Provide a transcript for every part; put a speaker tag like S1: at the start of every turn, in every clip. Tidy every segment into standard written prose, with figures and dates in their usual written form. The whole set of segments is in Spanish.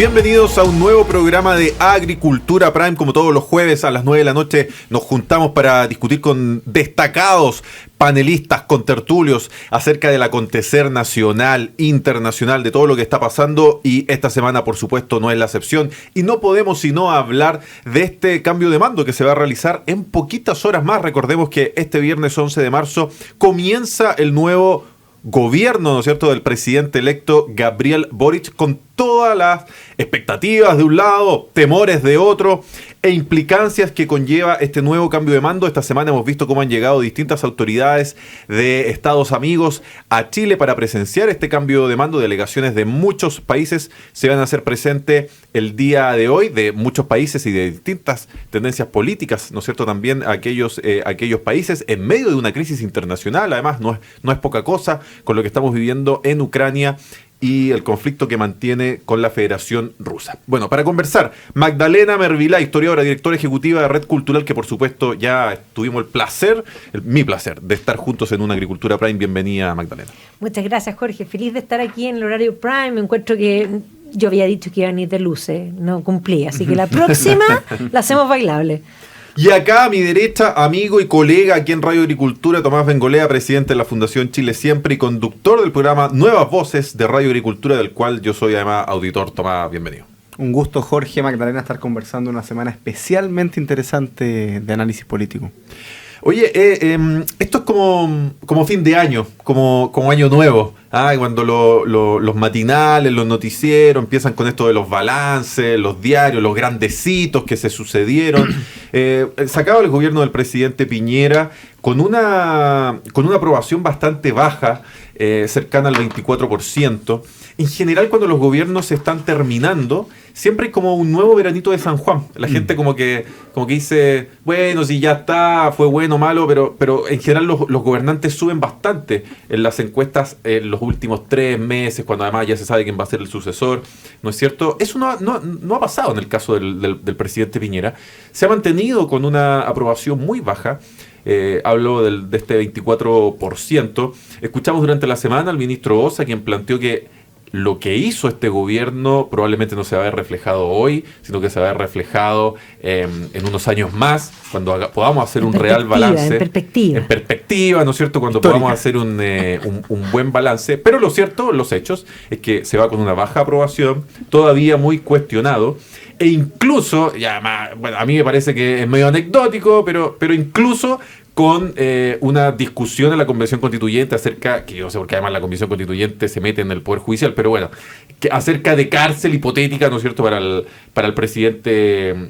S1: Bienvenidos a un nuevo programa de Agricultura Prime. Como todos los jueves a las 9 de la noche nos juntamos para discutir con destacados panelistas, contertulios acerca del acontecer nacional, internacional, de todo lo que está pasando, y esta semana por supuesto no es la excepción y no podemos sino hablar de este cambio de mando que se va a realizar en poquitas horas más. Recordemos que este viernes 11 de marzo comienza el nuevo gobierno, ¿no es cierto?, del presidente electo Gabriel Boric, con todas las expectativas de un lado, temores de otro e implicancias que conlleva este nuevo cambio de mando. Esta semana hemos visto cómo han llegado distintas autoridades de estados amigos a Chile para presenciar este cambio de mando. Delegaciones de muchos países se van a hacer presentes el día de hoy, de muchos países y de distintas tendencias políticas, ¿no es cierto?, también aquellos países en medio de una crisis internacional. Además, no es poca cosa con lo que estamos viviendo en Ucrania y el conflicto que mantiene con la Federación Rusa. Bueno, para conversar, Magdalena Mervilá, historiadora, directora ejecutiva de Red Cultural, que por supuesto ya tuvimos mi placer de estar juntos en una Agricultura Prime. Bienvenida, Magdalena.
S2: Muchas gracias, Jorge. Feliz de estar aquí en el horario Prime. Me encuentro que yo había dicho que iba a venir de luces, no cumplí, así que la próxima la hacemos bailable.
S1: Y acá a mi derecha, amigo y colega aquí en Radio Agricultura, Tomás Bengolea, presidente de la Fundación Chile Siempre y conductor del programa Nuevas Voces de Radio Agricultura, del cual yo soy además auditor. Tomás, bienvenido.
S3: Un gusto, Jorge, Magdalena, estar conversando una semana especialmente interesante de análisis político.
S1: Oye, esto es como fin de año, como año nuevo, cuando los matinales, los noticieros empiezan con esto de los balances, los diarios, los grandecitos que se sucedieron. Sacaba el gobierno del presidente Piñera con una aprobación bastante baja, cercana al 24%. En general, cuando los gobiernos se están terminando, siempre hay como un nuevo veranito de San Juan. La gente como que dice, bueno, si ya está, fue bueno o malo, pero en general los gobernantes suben bastante en las encuestas en los últimos 3 meses, cuando además ya se sabe quién va a ser el sucesor, ¿no es cierto? Eso no ha pasado en el caso del presidente Piñera. Se ha mantenido con una aprobación muy baja. Hablo de este 24%. Escuchamos durante la semana al ministro Osa, quien planteó que lo que hizo este gobierno probablemente no se va a ver reflejado hoy, sino que se va a ver reflejado en unos años más, cuando podamos hacer un real balance. En perspectiva, ¿no es cierto? Cuando podamos hacer un buen balance. Pero lo cierto, los hechos, es que se va con una baja aprobación, todavía muy cuestionado, e incluso, bueno, a mí me parece que es medio anecdótico, pero incluso con una discusión en la Convención Constituyente acerca, que yo no sé por qué además la Convención Constituyente se mete en el Poder Judicial, pero bueno, acerca de cárcel hipotética, ¿no es cierto?, para el presidente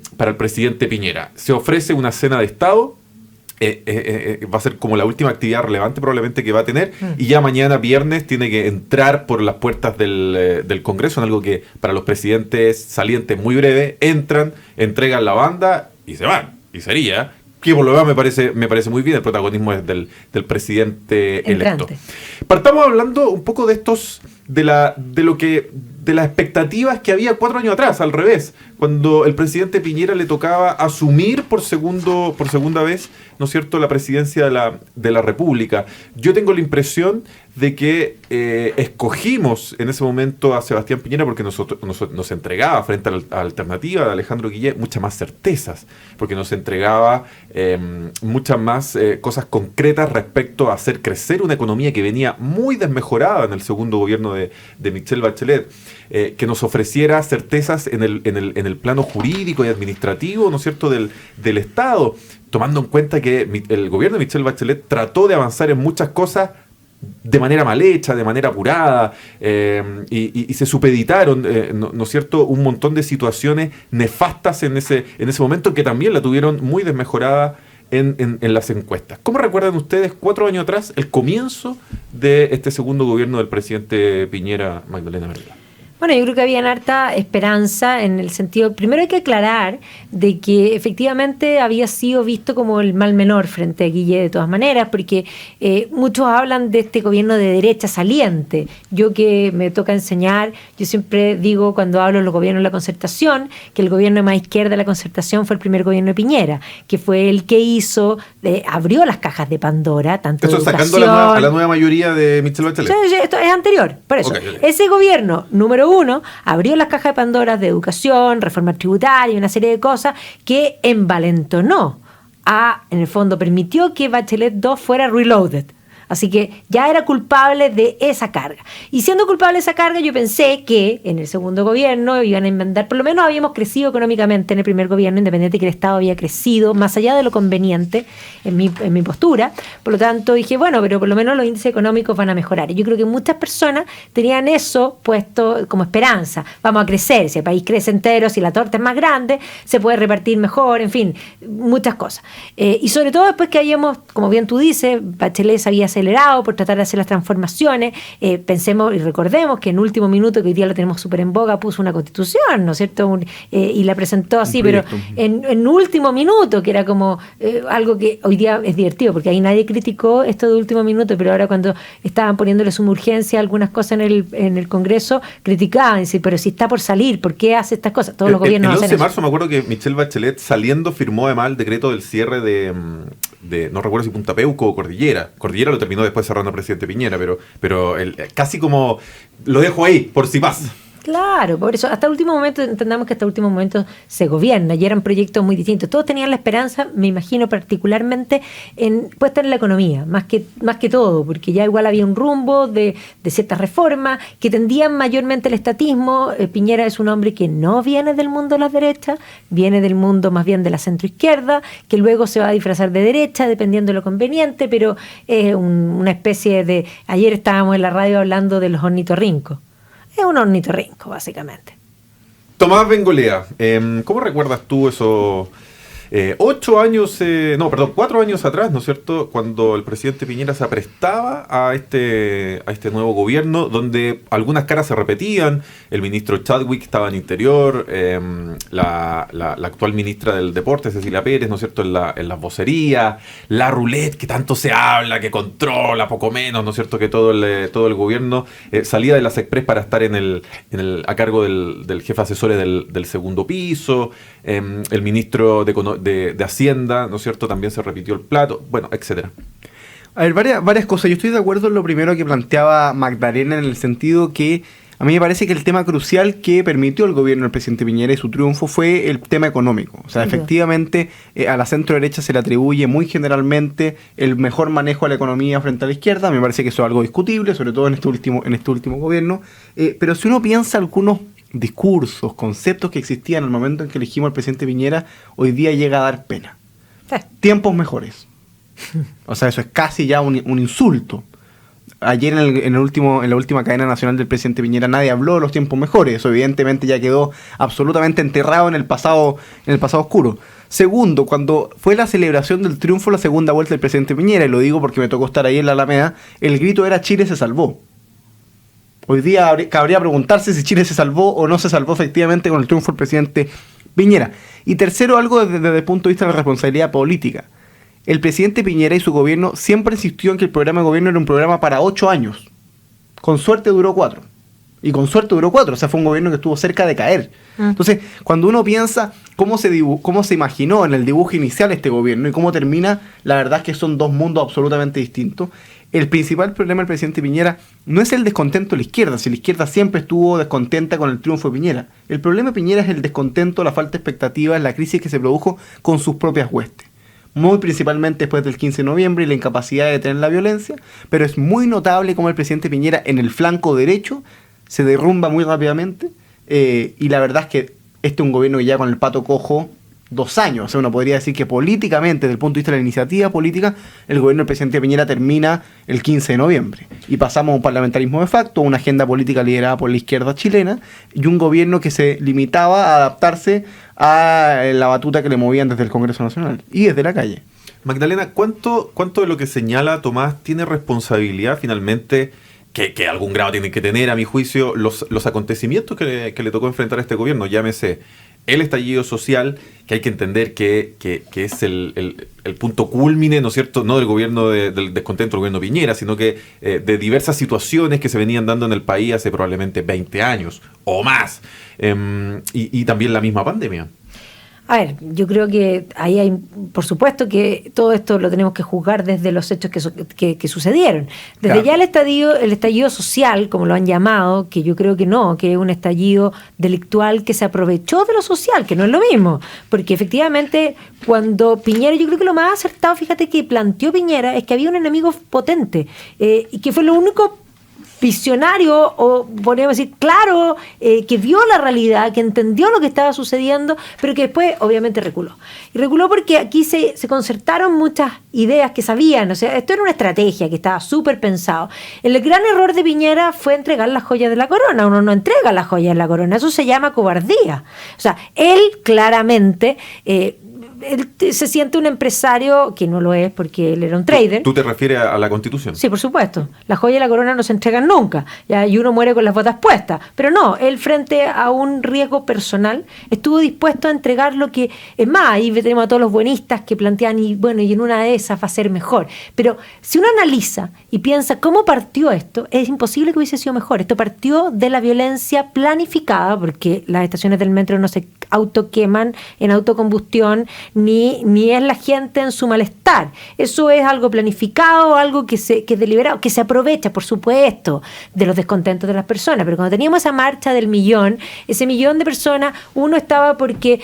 S1: Piñera. Se ofrece una cena de Estado, va a ser como la última actividad relevante probablemente que va a tener, y ya mañana viernes tiene que entrar por las puertas del Congreso, en algo que para los presidentes salientes muy breve, entran, entregan la banda y se van, y sería que por lo demás me parece muy bien. El protagonismo es del presidente electo. Partamos hablando un poco de las expectativas que había 4 años atrás, al revés, cuando el presidente Piñera le tocaba asumir por segunda vez, ¿no es cierto?, la presidencia de la República. Yo tengo la impresión de que escogimos en ese momento a Sebastián Piñera porque nos entregaba, frente a la alternativa de Alejandro Guillet, muchas más certezas, porque nos entregaba muchas más cosas concretas respecto a hacer crecer una economía que venía muy desmejorada en el segundo gobierno de Michelle Bachelet, que nos ofreciera certezas en el plano jurídico y administrativo, ¿no es cierto?, del Estado, tomando en cuenta que el gobierno de Michelle Bachelet trató de avanzar en muchas cosas de manera mal hecha, de manera apurada, y se supeditaron, ¿no es cierto?, un montón de situaciones nefastas en ese momento, que también la tuvieron muy desmejorada en las encuestas. ¿Cómo recuerdan ustedes 4 años atrás el comienzo de este segundo gobierno del presidente Piñera, Magdalena Mervilá?
S2: Bueno, yo creo que había harta esperanza en el sentido, primero hay que aclarar de que efectivamente había sido visto como el mal menor frente a Guillet de todas maneras, porque muchos hablan de este gobierno de derecha saliente. Yo que me toca enseñar, yo siempre digo cuando hablo de los gobiernos de la concertación, que el gobierno de más izquierda de la concertación fue el primer gobierno de Piñera, que fue el que abrió las cajas de Pandora, tanto
S1: eso sacando a la nueva mayoría de Michelle Bachelet.
S2: Esto es anterior, por eso.
S1: Okay.
S2: Ese gobierno, número uno, abrió las cajas de Pandora de educación, reforma tributaria y una serie de cosas que envalentonó en el fondo permitió que Bachelet 2 fuera reloaded. Así que ya era culpable de esa carga. Y siendo culpable de esa carga, yo pensé que en el segundo gobierno iban a inventar, por lo menos habíamos crecido económicamente en el primer gobierno, independiente que el Estado había crecido más allá de lo conveniente en mi postura. Por lo tanto, dije, bueno, pero por lo menos los índices económicos van a mejorar. Y yo creo que muchas personas tenían eso puesto como esperanza. Vamos a crecer, si el país crece entero, si la torta es más grande, se puede repartir mejor, en fin, muchas cosas. Y sobre todo después que habíamos, como bien tú dices, Bachelet se había acelerado por tratar de hacer las transformaciones. Pensemos y recordemos que en último minuto, que hoy día lo tenemos súper en boga, puso una constitución, ¿no es cierto? Y la presentó así, pero en último minuto, que era como algo que hoy día es divertido, porque ahí nadie criticó esto de último minuto, pero ahora cuando estaban poniéndole suma urgencia a algunas cosas en el Congreso, criticaban, decir, pero si está por salir, ¿por qué hace estas cosas? Todos los gobiernos hacen eso.
S1: El 11 de marzo me acuerdo que Michelle Bachelet saliendo firmó además el decreto del cierre de no recuerdo si Punta Peuco o Cordillera. Cordillera lo terminó después cerrando el presidente Piñera, pero casi como lo dejo ahí, por si pasa.
S2: Claro, por eso, hasta el último momento, entendamos que hasta el último momento se gobierna y eran proyectos muy distintos. Todos tenían la esperanza, me imagino particularmente, puesta en la economía, más que todo, porque ya igual había un rumbo de ciertas reformas que tendían mayormente al estatismo. Piñera es un hombre que no viene del mundo de las derechas, viene del mundo más bien de la centroizquierda, que luego se va a disfrazar de derecha, dependiendo de lo conveniente, pero es una especie de... Ayer estábamos en la radio hablando de los ornitorrincos. Es un ornitorrinco, básicamente.
S1: Tomás Bengolea, ¿cómo recuerdas tú eso? 4 años atrás, ¿no es cierto?, cuando el presidente Piñera se aprestaba a este nuevo gobierno, donde algunas caras se repetían. El ministro Chadwick estaba en Interior, la actual ministra del Deporte, Cecilia Pérez, ¿no es cierto?, en las vocerías, la roulette que tanto se habla, que controla poco menos, ¿no es cierto?, que todo el gobierno salía de las Express para estar a cargo del jefe asesor del segundo piso. El ministro de Hacienda, ¿no es cierto?, también se repitió el plato, bueno, etcétera.
S3: A ver, varias cosas. Yo estoy de acuerdo en lo primero que planteaba Magdalena, en el sentido que a mí me parece que el tema crucial que permitió el gobierno del presidente Piñera y su triunfo fue el tema económico. O sea, efectivamente, a la centro derecha se le atribuye muy generalmente el mejor manejo de la economía frente a la izquierda. Me parece que eso es algo discutible, sobre todo en este último gobierno. Pero si uno piensa algunos discursos, conceptos que existían en el momento en que elegimos al presidente Piñera, hoy día llega a dar pena. Tiempos mejores. O sea, eso es casi ya un insulto. Ayer en la última cadena nacional del presidente Piñera nadie habló de los tiempos mejores. Eso evidentemente ya quedó absolutamente enterrado en el pasado oscuro. Segundo, cuando fue la celebración del triunfo, la segunda vuelta del presidente Piñera, y lo digo porque me tocó estar ahí en la Alameda, el grito era "Chile se salvó". Hoy día cabría preguntarse si Chile se salvó o no se salvó efectivamente con el triunfo del presidente Piñera. Y tercero, algo desde el punto de vista de la responsabilidad política. El presidente Piñera y su gobierno siempre insistió en que el programa de gobierno era un programa para 8 años. Con suerte duró 4. Y con suerte duró 4. O sea, fue un gobierno que estuvo cerca de caer. Entonces, cuando uno piensa cómo se imaginó en el dibujo inicial este gobierno y cómo termina, la verdad es que son dos mundos absolutamente distintos. El principal problema del presidente Piñera no es el descontento de la izquierda, si la izquierda siempre estuvo descontenta con el triunfo de Piñera. El problema de Piñera es el descontento, la falta de expectativas, la crisis que se produjo con sus propias huestes. Muy principalmente después del 15 de noviembre y la incapacidad de detener la violencia, pero es muy notable cómo el presidente Piñera en el flanco derecho se derrumba muy rápidamente, y la verdad es que este es un gobierno que ya con el pato cojo 2 años. O sea, uno podría decir que políticamente, desde el punto de vista de la iniciativa política, el gobierno del presidente Piñera termina el 15 de noviembre. Y pasamos a un parlamentarismo de facto, una agenda política liderada por la izquierda chilena, y un gobierno que se limitaba a adaptarse a la batuta que le movían desde el Congreso Nacional y desde la calle.
S1: Magdalena, ¿cuánto de lo que señala Tomás tiene responsabilidad finalmente, que algún grado tienen que tener, a mi juicio, los acontecimientos que le tocó enfrentar a este gobierno? Llámese el estallido social, que hay que entender que es el punto cúlmine, ¿no es cierto?, no del gobierno del descontento del gobierno Piñera, sino que de diversas situaciones que se venían dando en el país hace probablemente 20 años o más, y también la misma pandemia.
S2: A ver, yo creo que ahí hay, por supuesto que todo esto lo tenemos que juzgar desde los hechos que sucedieron. Desde
S3: Claro.
S2: ya el estallido social, como lo han llamado, que yo creo que no, que es un estallido delictual que se aprovechó de lo social, que no es lo mismo. Porque efectivamente, cuando Piñera, yo creo que lo más acertado, fíjate, que planteó Piñera, es que había un enemigo potente, y que fue lo único visionario, o podríamos decir claro, que vio la realidad, que entendió lo que estaba sucediendo, pero que después obviamente reculó. Y reculó porque aquí se concertaron muchas ideas que sabían, o sea, esto era una estrategia que estaba súper pensado. El gran error de Piñera fue entregar las joyas de la corona. Uno no entrega las joyas de la corona, eso se llama cobardía. O sea, él claramente... él se siente un empresario, que no lo es porque él era un trader.
S1: ¿Tú te refieres a la Constitución?
S2: Sí, por supuesto. La joya y la corona no se entregan nunca, ¿ya? Y uno muere con las botas puestas. Pero no, él, frente a un riesgo personal, estuvo dispuesto a entregar lo que... Es más, ahí tenemos a todos los buenistas que plantean, y bueno, y en una de esas va a ser mejor. Pero si uno analiza y piensa cómo partió esto, es imposible que hubiese sido mejor. Esto partió de la violencia planificada, porque las estaciones del metro no se autoqueman en autocombustión, ni es la gente en su malestar. Eso es algo planificado, algo que es deliberado, que se aprovecha, por supuesto, de los descontentos de las personas. Pero cuando teníamos esa marcha del millón, ese millón de personas, uno estaba porque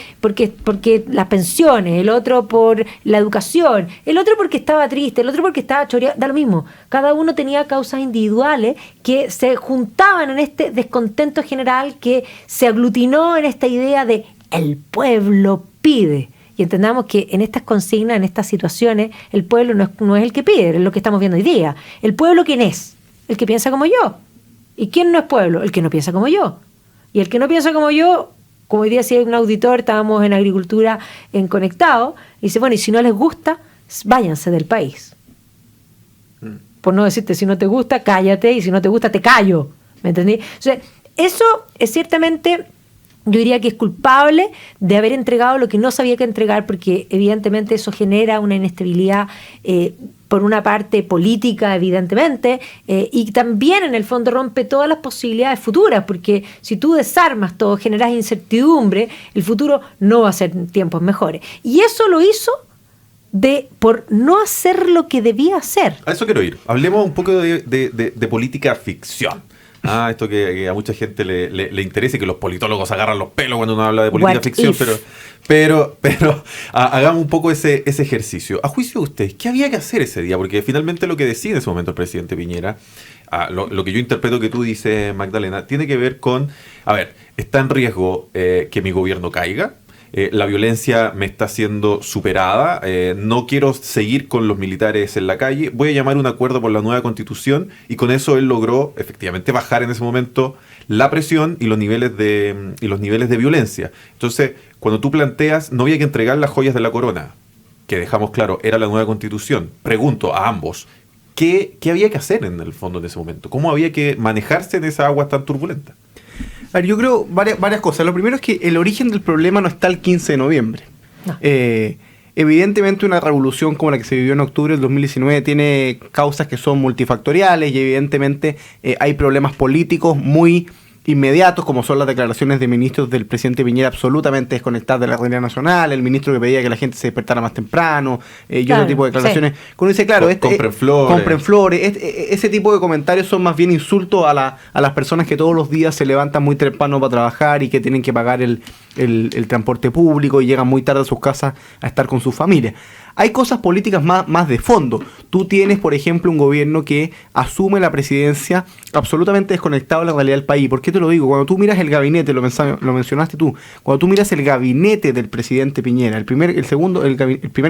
S2: las pensiones, el otro por la educación, el otro porque estaba triste, el otro porque estaba choreado, da lo mismo. Cada uno tenía causas individuales que se juntaban en este descontento general, que se aglutinó en esta idea de el pueblo pide. Y entendamos que en estas consignas, en estas situaciones, el pueblo no es el que pide, es lo que estamos viendo hoy día. ¿El pueblo quién es? El que piensa como yo. ¿Y quién no es pueblo? El que no piensa como yo. Y el que no piensa como yo, como hoy día si hay un auditor, estábamos en agricultura en Conectado, y dice, bueno, y si no les gusta, váyanse del país. Por no decirte, si no te gusta, cállate, y si no te gusta, te callo. ¿Me entendí? O sea, eso es ciertamente... Yo diría que es culpable de haber entregado lo que no sabía que entregar, porque evidentemente eso genera una inestabilidad, por una parte política, evidentemente, y también en el fondo rompe todas las posibilidades futuras, porque si tú desarmas todo, generas incertidumbre, el futuro no va a ser tiempos mejores. Y eso lo hizo por no hacer lo que debía hacer.
S1: A eso quiero ir. Hablemos un poco de política ficción. Esto que a mucha gente le interesa, y que los politólogos agarran los pelos cuando uno habla de política ficción, pero hagamos un poco ese ejercicio. A juicio de ustedes, ¿qué había que hacer ese día? Porque finalmente lo que decide en ese momento el presidente Piñera, lo que yo interpreto que tú dices, Magdalena, tiene que ver con, está en riesgo que mi gobierno caiga. La violencia me está siendo superada, no quiero seguir con los militares en la calle, voy a llamar un acuerdo por la nueva constitución, y con eso él logró efectivamente bajar en ese momento la presión y los niveles de violencia. Entonces, cuando tú planteas, no había que entregar las joyas de la corona, que dejamos claro, era la nueva constitución, pregunto a ambos, ¿qué había que hacer en el fondo en ese momento? ¿Cómo había que manejarse en esa agua tan turbulenta?
S3: A ver, yo creo varias cosas. Lo primero es que el origen del problema no está el 15 de noviembre.
S2: No.
S3: Evidentemente una revolución como la que se vivió en octubre del 2019 tiene causas que son multifactoriales, y evidentemente hay problemas políticos muy inmediatos, como son las declaraciones de ministros del presidente Piñera absolutamente desconectadas de la realidad nacional, el ministro que pedía que la gente se despertara más temprano, y
S2: claro,
S3: otro tipo de declaraciones.
S2: Sí.
S3: Cuando dice, claro,
S1: compren flores.
S3: Ese tipo de comentarios son más bien insultos a las personas que todos los días se levantan muy temprano para trabajar y que tienen que pagar el transporte público y llegan muy tarde a sus casas a estar con sus familias. Hay cosas políticas más de fondo. Tú tienes, por ejemplo, un gobierno que asume la presidencia absolutamente desconectado de la realidad del país. ¿Por qué te lo digo? Cuando tú miras el gabinete, lo mencionaste tú, cuando tú miras el gabinete del presidente Piñera, el primer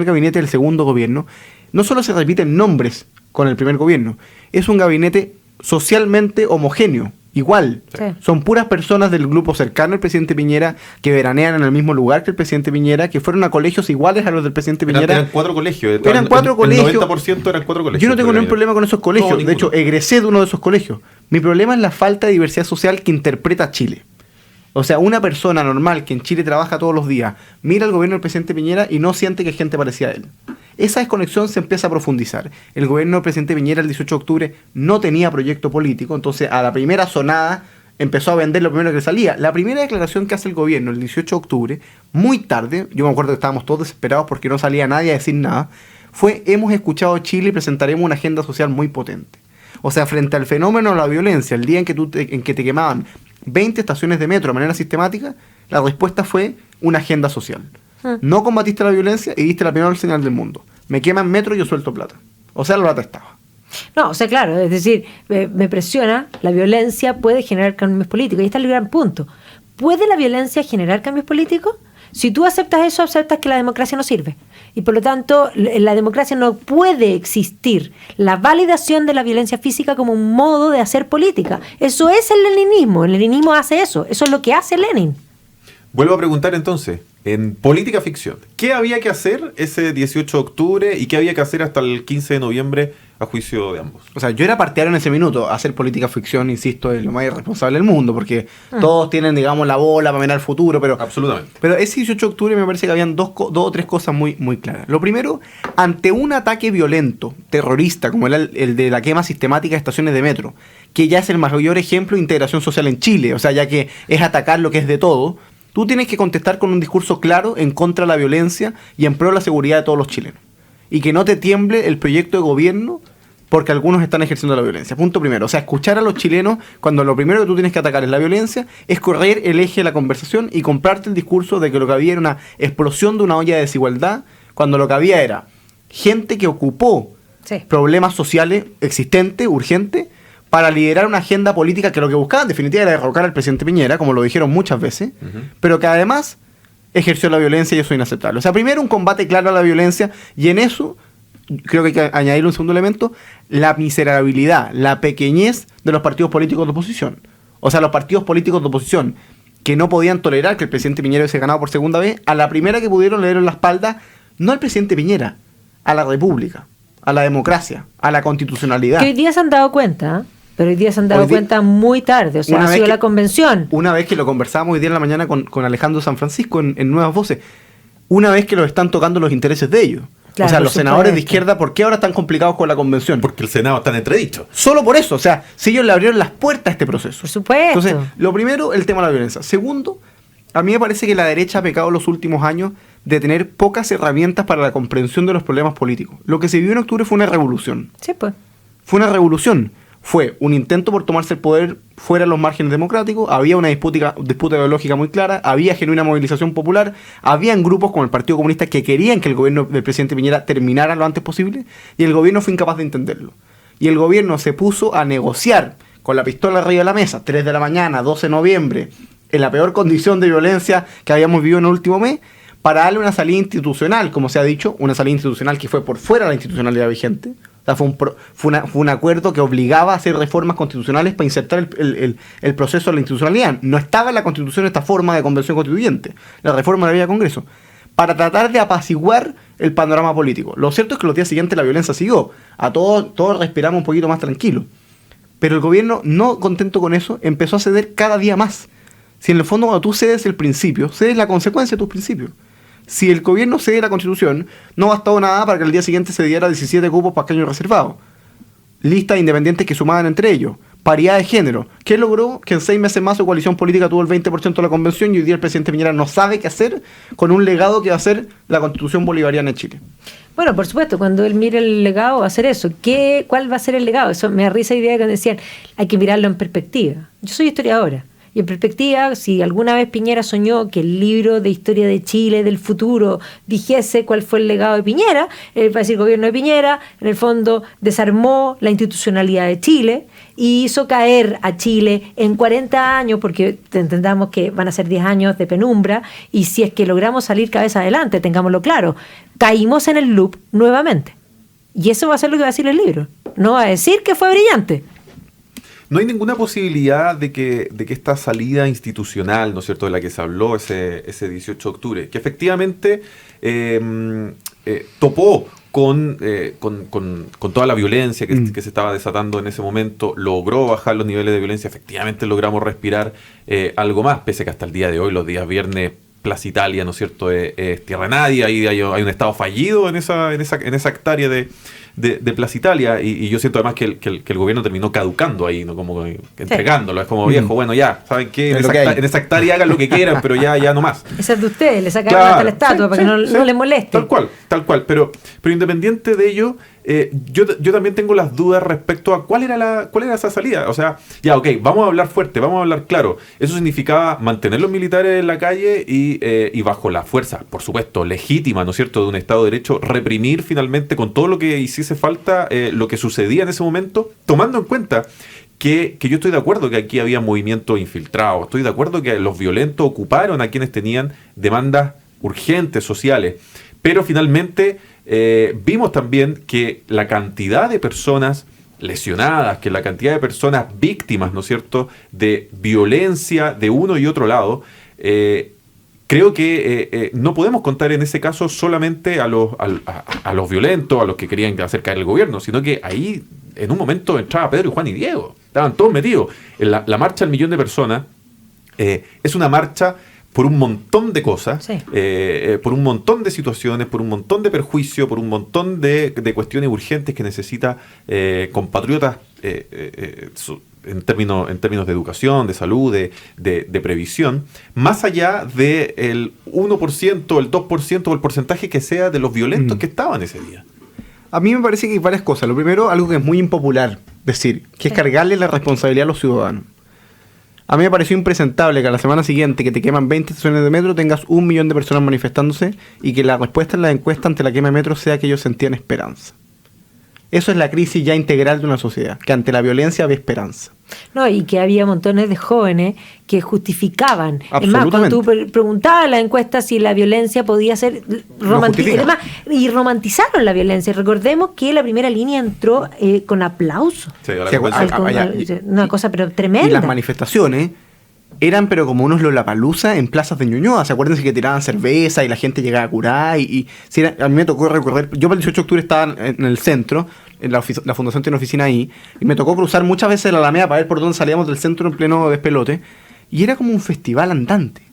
S3: gabinete del segundo gobierno, no solo se repiten nombres con el primer gobierno, es un gabinete socialmente homogéneo. Igual,
S2: Sí.
S3: Son puras personas del grupo cercano al presidente Piñera, que veranean en el mismo lugar que el presidente Piñera, que fueron a colegios iguales a los del presidente Piñera.
S1: Eran 4 colegios.
S3: Eran 4 colegios.
S1: El 90% eran 4 colegios.
S3: Yo no tengo ningún problema con esos colegios.
S1: No,
S3: de hecho, egresé de uno de esos colegios. Mi problema es la falta de diversidad social que interpreta Chile. O sea, una persona normal que en Chile trabaja todos los días, mira al gobierno del presidente Piñera y no siente que es gente parecida a él. Esa desconexión se empieza a profundizar. El gobierno del presidente Piñera el 18 de octubre no tenía proyecto político, entonces a la primera sonada empezó a vender lo primero que salía. La primera declaración que hace el gobierno el 18 de octubre, muy tarde, yo me acuerdo que estábamos todos desesperados porque no salía nadie a decir nada, fue: hemos escuchado a Chile y presentaremos una agenda social muy potente. O sea, frente al fenómeno de la violencia, el día en que te quemaban 20 estaciones de metro de manera sistemática, la respuesta fue una agenda social. No combatiste la violencia y diste la peor señal del mundo: me queman metro y yo suelto plata. O sea, la plata estaba.
S2: No, o sea, claro, es decir, me presiona, la violencia puede generar cambios políticos. Y está el gran punto. ¿Puede la violencia generar cambios políticos? Si tú aceptas eso, aceptas que la democracia no sirve. Y por lo tanto, en la democracia no puede existir la validación de la violencia física como un modo de hacer política. Eso es el leninismo. El leninismo hace eso. Eso es lo que hace Lenin.
S1: Vuelvo a preguntar entonces, en política ficción, ¿qué había que hacer ese 18 de octubre y qué había que hacer hasta el 15 de noviembre a juicio de ambos?
S3: O sea, yo era partidario en ese minuto. Hacer política ficción, insisto, es lo más irresponsable del mundo, porque todos tienen, digamos, la bola para mirar al futuro, pero...
S1: Absolutamente.
S3: Pero ese 18 de octubre me parece que habían dos o tres cosas muy, muy claras. Lo primero, ante un ataque violento, terrorista, como el de la quema sistemática de estaciones de metro, que ya es el mayor ejemplo de integración social en Chile, o sea, ya que es atacar lo que es de todo, tú tienes que contestar con un discurso claro en contra de la violencia y en pro de la seguridad de todos los chilenos. Y que no te tiemble el proyecto de gobierno porque algunos están ejerciendo la violencia. Punto primero. O sea, escuchar a los chilenos cuando lo primero que tú tienes que atacar es la violencia, es correr el eje de la conversación y comprarte el discurso de que lo que había era una explosión de una olla de desigualdad, cuando lo que había era gente que ocupó problemas sociales existentes, urgentes, para liderar una agenda política que lo que buscaba en definitiva era derrocar al presidente Piñera, como lo dijeron muchas veces, pero que además ejerció la violencia y eso es inaceptable. O sea, primero un combate claro a la violencia, y en eso creo que hay que añadir un segundo elemento: la miserabilidad, la pequeñez de los partidos políticos de oposición. O sea, los partidos políticos de oposición que no podían tolerar que el presidente Piñera hubiese ganado por segunda vez, a la primera que pudieron le dieron la espalda, no al presidente Piñera, a la república, a la democracia, a la constitucionalidad.
S2: Que hoy día se han dado cuenta, pero hoy día se han dado cuenta muy tarde, o sea, ha sido la convención.
S3: Una vez que lo conversamos hoy día en la mañana con Alejandro San Francisco en Nuevas Voces, una vez que los están tocando los intereses de ellos. Claro, o sea, los senadores de izquierda, ¿por qué ahora están complicados con la convención?
S1: Porque el Senado está en entredicho.
S3: Solo por eso, o sea, si ellos le abrieron las puertas a este proceso.
S2: Por supuesto.
S3: Entonces, lo primero, el tema de la violencia. Segundo, a mí me parece que la derecha ha pecado en los últimos años de tener pocas herramientas para la comprensión de los problemas políticos. Lo que se vivió en octubre fue una revolución.
S2: Sí, pues.
S3: Fue una revolución. Fue un intento por tomarse el poder fuera de los márgenes democráticos, había una disputa ideológica muy clara, había genuina movilización popular, habían grupos como el Partido Comunista que querían que el gobierno del presidente Piñera terminara lo antes posible, y el gobierno fue incapaz de entenderlo. Y el gobierno se puso a negociar con la pistola arriba de la mesa, 3 de la mañana, 12 de noviembre, en la peor condición de violencia que habíamos vivido en el último mes, para darle una salida institucional, como se ha dicho, una salida institucional que fue por fuera de la institucionalidad vigente. O sea, fue un acuerdo que obligaba a hacer reformas constitucionales para insertar el proceso de la institucionalidad. No estaba en la Constitución esta forma de convención constituyente. La reforma la había Congreso. Para tratar de apaciguar el panorama político. Lo cierto es que los días siguientes la violencia siguió. A todos respiramos un poquito más tranquilos. Pero el gobierno, no contento con eso, empezó a ceder cada día más. Si en el fondo cuando tú cedes el principio, cedes la consecuencia de tus principios. Si el gobierno cede la Constitución, no bastó nada para que el día siguiente se diera 17 cupos para escaños reservados. Listas independientes que sumaban entre ellos. Paridad de género. ¿Qué logró? Que en 6 meses más su coalición política tuvo el 20% de la convención, y hoy día el presidente Piñera no sabe qué hacer con un legado que va a ser la Constitución bolivariana de Chile.
S2: Bueno, por supuesto, cuando él mire el legado va a ser eso. ¿Cuál va a ser el legado? Eso me da risa la idea que decían, hay que mirarlo en perspectiva. Yo soy historiadora. Y en perspectiva, si alguna vez Piñera soñó que el libro de historia de Chile del futuro dijese cuál fue el legado de Piñera, va a decir: el gobierno de Piñera, en el fondo, desarmó la institucionalidad de Chile y hizo caer a Chile en 40 años, porque entendamos que van a ser 10 años de penumbra, y si es que logramos salir cabeza adelante, tengámoslo claro, caímos en el loop nuevamente. Y eso va a ser lo que va a decir el libro. No va a decir que fue brillante.
S1: No hay ninguna posibilidad de que esta salida institucional, ¿no es cierto?, de la que se habló ese 18 de octubre, que efectivamente topó con toda la violencia que se estaba desatando en ese momento, logró bajar los niveles de violencia, efectivamente logramos respirar algo más, pese que hasta el día de hoy, los días viernes, Plaza Italia, ¿no es cierto?, es tierra de nadie, hay un estado fallido en esa hectárea de de Plaza Italia, y yo siento además que el gobierno terminó caducando ahí, ¿no? Como entregándolo. Es como, viejo, bueno, ya, ¿saben qué? En esa hectárea hagan lo que quieran, pero ya no más.
S2: Esa es de ustedes, le sacaron hasta la estatua para que no les moleste.
S1: Tal cual. Pero independiente de ello, yo también tengo las dudas respecto a cuál era esa salida. O sea, ya, ok, vamos a hablar fuerte, vamos a hablar claro. Eso significaba mantener los militares en la calle y bajo la fuerza, por supuesto, legítima, ¿no es cierto?, de un Estado de Derecho, reprimir finalmente con todo lo que hiciese falta lo que sucedía en ese momento, tomando en cuenta que yo estoy de acuerdo que aquí había movimientos infiltrados, estoy de acuerdo que los violentos ocuparon a quienes tenían demandas urgentes sociales, pero finalmente vimos también que la cantidad de personas lesionadas, que la cantidad de personas víctimas, ¿no es cierto?, de violencia de uno y otro lado, creo que no podemos contar en ese caso solamente a los violentos, a los que querían hacer caer el gobierno, sino que ahí en un momento entraba Pedro y Juan y Diego, estaban todos metidos. La marcha del 1.000.000 de personas es una marcha por un montón de cosas,
S2: sí,
S1: por un montón de situaciones, por un montón de perjuicios, por un montón de cuestiones urgentes que necesita compatriotas en términos de educación, de salud, de previsión, más allá del 1%, el 2% o el porcentaje que sea de los violentos que estaban ese día.
S3: A mí me parece que hay varias cosas. Lo primero, algo que es muy impopular decir, que es cargarle la responsabilidad a los ciudadanos. A mí me pareció impresentable que a la semana siguiente que te queman 20 estaciones de metro tengas 1 millón de personas manifestándose y que la respuesta en la encuesta ante la quema de metro sea que ellos sentían esperanza. Eso es la crisis ya integral de una sociedad, que ante la violencia ve esperanza.
S2: No, y que había montones de jóvenes que justificaban. Es más, cuando tú preguntabas en la encuesta si la violencia podía ser romantizada, y romantizaron la violencia. Recordemos que la primera línea entró con aplauso. Sí, una cosa pero tremenda.
S3: Y las manifestaciones eran pero como unos Lollapalooza en plazas de Ñuñoa. ¿Se acuerdan que tiraban cerveza y la gente llegaba a curar? A mí me tocó recorrer. Yo para el 18 de octubre estaba en el centro, en la fundación tiene una oficina ahí, y me tocó cruzar muchas veces la Alameda para ver por dónde salíamos del centro en pleno despelote, y era como un festival andante.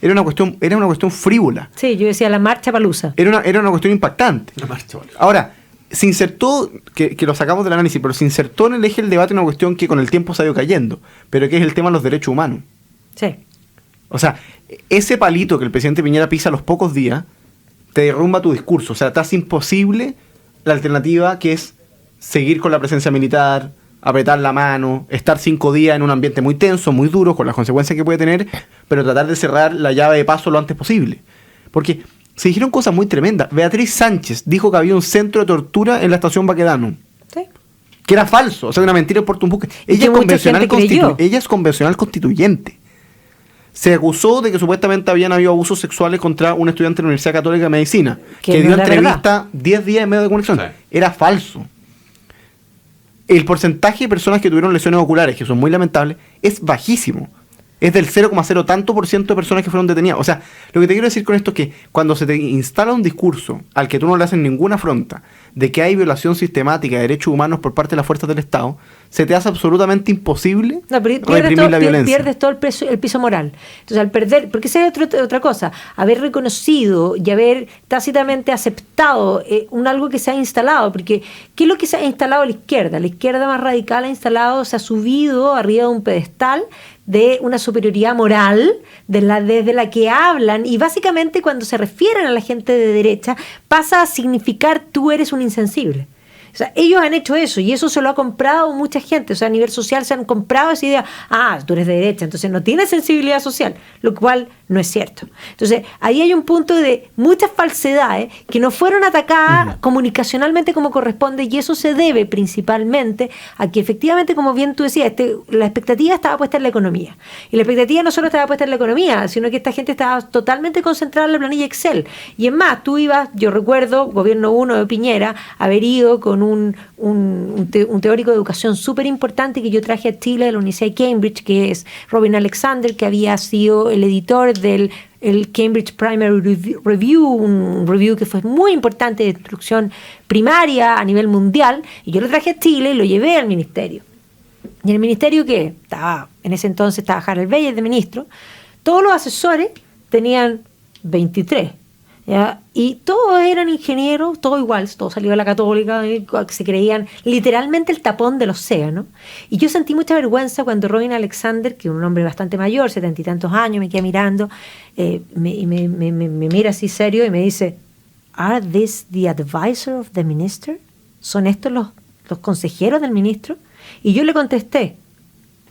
S3: Era una cuestión frívola.
S2: Sí, yo decía la marcha palusa.
S3: Era una cuestión impactante.
S1: La marcha palusa.
S3: Ahora, se insertó, que lo sacamos del análisis, pero se insertó en el eje del debate una cuestión que con el tiempo se ha ido cayendo, pero que es el tema de los derechos humanos.
S2: Sí.
S3: O sea, ese palito que el presidente Piñera pisa a los pocos días te derrumba tu discurso. O sea, te hace imposible la alternativa que es seguir con la presencia militar, apretar la mano, estar 5 días en un ambiente muy tenso, muy duro, con las consecuencias que puede tener, pero tratar de cerrar la llave de paso lo antes posible. Porque se dijeron cosas muy tremendas. Beatriz Sánchez dijo que había un centro de tortura en la estación Baquedano.
S2: Sí.
S3: Que era falso, o sea, una mentira por un buque. Ella es convencional constituyente. Se acusó de que supuestamente habían habido abusos sexuales contra un estudiante de la Universidad Católica de Medicina, que dio entrevista 10 días en medio de conexión. Sí. Era falso. El porcentaje de personas que tuvieron lesiones oculares, que son muy lamentables, es bajísimo. Es del 0,0 tanto por ciento de personas que fueron detenidas. O sea, lo que te quiero decir con esto es que cuando se te instala un discurso al que tú no le haces ninguna afronta de que hay violación sistemática de derechos humanos por parte de las fuerzas del Estado, se te hace absolutamente imposible reprimir la violencia.
S2: Pierdes todo el piso moral. Entonces, al perder, porque esa es otra cosa, haber reconocido y haber tácitamente aceptado algo que se ha instalado, porque ¿qué es lo que se ha instalado a la izquierda? La izquierda más radical se ha subido arriba de un pedestal de una superioridad moral desde la que hablan, y básicamente cuando se refieren a la gente de derecha pasa a significar tú eres un insensible. O sea, ellos han hecho eso y eso se lo ha comprado mucha gente. O sea, a nivel social se han comprado esa idea, tú eres de derecha, entonces no tienes sensibilidad social, lo cual no es cierto. Entonces, ahí hay un punto de muchas falsedades que no fueron atacadas comunicacionalmente como corresponde, y eso se debe principalmente a que efectivamente, como bien tú decías, la expectativa estaba puesta en la economía. Y la expectativa no solo estaba puesta en la economía, sino que esta gente estaba totalmente concentrada en la planilla Excel. Y es más, yo recuerdo, gobierno 1 de Piñera, haber ido con un teórico de educación súper importante que yo traje a Chile de la Universidad de Cambridge, que es Robin Alexander, que había sido el editor del Cambridge Primary Review, un review que fue muy importante de instrucción primaria a nivel mundial, y yo lo traje a Chile y lo llevé al ministerio. Y el ministerio que estaba, en ese entonces estaba Harold Beyer de ministro, todos los asesores tenían 23. ¿ya? Y todos eran ingenieros, todos igual, todos salió de la Católica, se creían literalmente el tapón del océano. Y yo sentí mucha vergüenza cuando Robin Alexander, que es un hombre bastante mayor, 70 y tantos años, me queda mirando, me mira así serio y me dice, ¿Are these the advisor of the minister? ¿Son estos los consejeros del ministro? Y yo le contesté,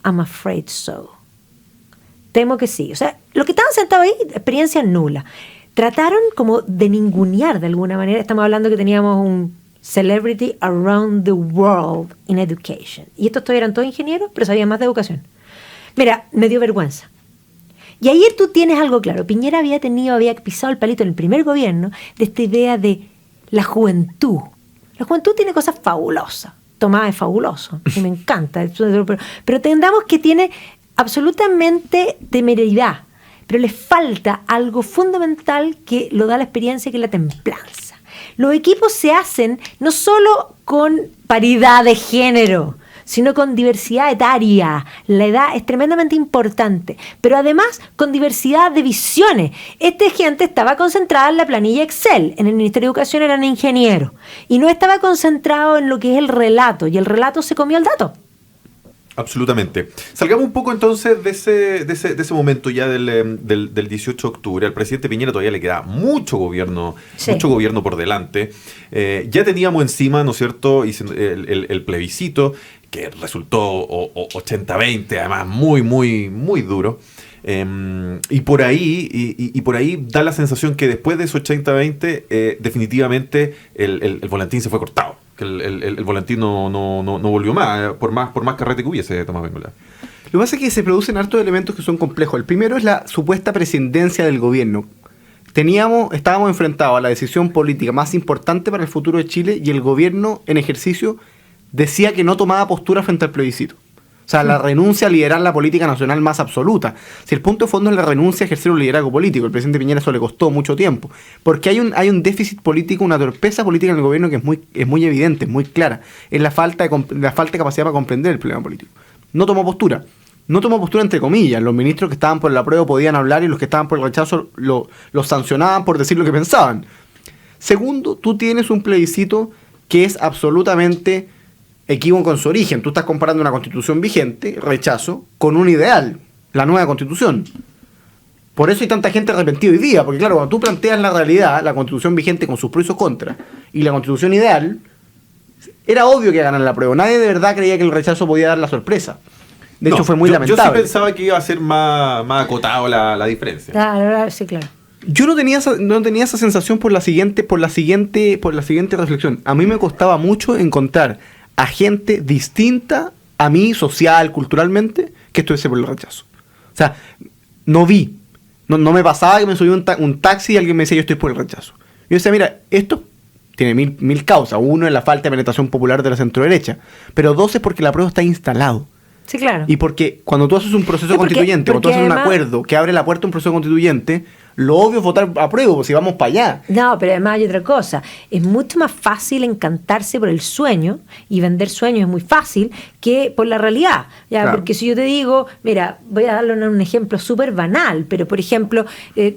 S2: I'm afraid so. Temo que sí. O sea, los que estaban sentados ahí, experiencia nula. Trataron como de ningunear de alguna manera. Estamos hablando que teníamos un celebrity around the world in education. Y estos eran todos ingenieros, pero sabían más de educación. Mira, me dio vergüenza. Y ayer tú tienes algo claro. Piñera había pisado el palito en el primer gobierno de esta idea de la juventud. La juventud tiene cosas fabulosas. Tomás es fabuloso y me encanta. Pero entendamos que tiene absolutamente temeridad. Pero les falta algo fundamental que lo da la experiencia, que es la templanza. Los equipos se hacen no solo con paridad de género, sino con diversidad etaria. La edad es tremendamente importante, pero además con diversidad de visiones. Esta gente estaba concentrada en la planilla Excel, en el Ministerio de Educación eran ingenieros, y no estaba concentrado en lo que es el relato, y el relato se comió el dato.
S1: Absolutamente. Salgamos un poco entonces de ese momento ya del 18 de octubre. Al presidente Piñera todavía le queda mucho gobierno por delante. Ya teníamos encima, ¿no es cierto?, el plebiscito, que resultó 80-20, además muy, muy, muy duro. Y por ahí da la sensación que después de esos 80-20, definitivamente el volantín se fue cortado. Que el volantín no volvió más, por más carrete que hubiese Tomás Bengoechea.
S3: Lo que pasa es que se producen hartos elementos que son complejos. El primero es la supuesta presidencia del gobierno. Estábamos enfrentados a la decisión política más importante para el futuro de Chile, y el gobierno en ejercicio decía que no tomaba postura frente al plebiscito. O sea, la renuncia a liderar la política nacional más absoluta. Si el punto de fondo es la renuncia a ejercer un liderazgo político, el presidente Piñera eso le costó mucho tiempo. Porque hay un déficit político, una torpeza política en el gobierno que es muy evidente, es muy clara. Es la falta de capacidad para comprender el problema político. No tomó postura. No tomó postura entre comillas. Los ministros que estaban por el apruebo podían hablar y los que estaban por el rechazo los sancionaban por decir lo que pensaban. Segundo, tú tienes un plebiscito que es absolutamente equívoco con su origen. Tú estás comparando una constitución vigente, rechazo, con un ideal, la nueva constitución. Por eso hay tanta gente arrepentida hoy día, porque claro, cuando tú planteas la realidad, la constitución vigente con sus pros y sus contras, y la constitución ideal, era obvio que ganar la prueba. Nadie de verdad creía que el rechazo podía dar la sorpresa. De hecho, fue muy lamentable.
S1: Yo sí pensaba que iba a ser más acotado la diferencia.
S2: Claro, sí, claro.
S3: Yo no tenía esa sensación por la siguiente reflexión. A mí me costaba mucho encontrar a gente distinta a mí, social, culturalmente, que estuviese por el rechazo. O sea, no me pasaba que me subía un taxi y alguien me decía yo estoy por el rechazo. Yo decía, mira, esto tiene mil causas. Uno es la falta de penetración popular de la centroderecha, pero dos es porque el apruebo está instalado.
S2: Sí, claro.
S3: Y porque cuando tú haces un proceso constituyente, cuando tú haces un acuerdo que abre la puerta a un proceso constituyente, lo obvio es votar a prueba, si vamos para allá.
S2: No, pero además hay otra cosa. Es mucho más fácil encantarse por el sueño, y vender sueños es muy fácil, que por la realidad. ¿Ya? Claro. Porque si yo te digo, mira, voy a darle un ejemplo súper banal, pero por ejemplo,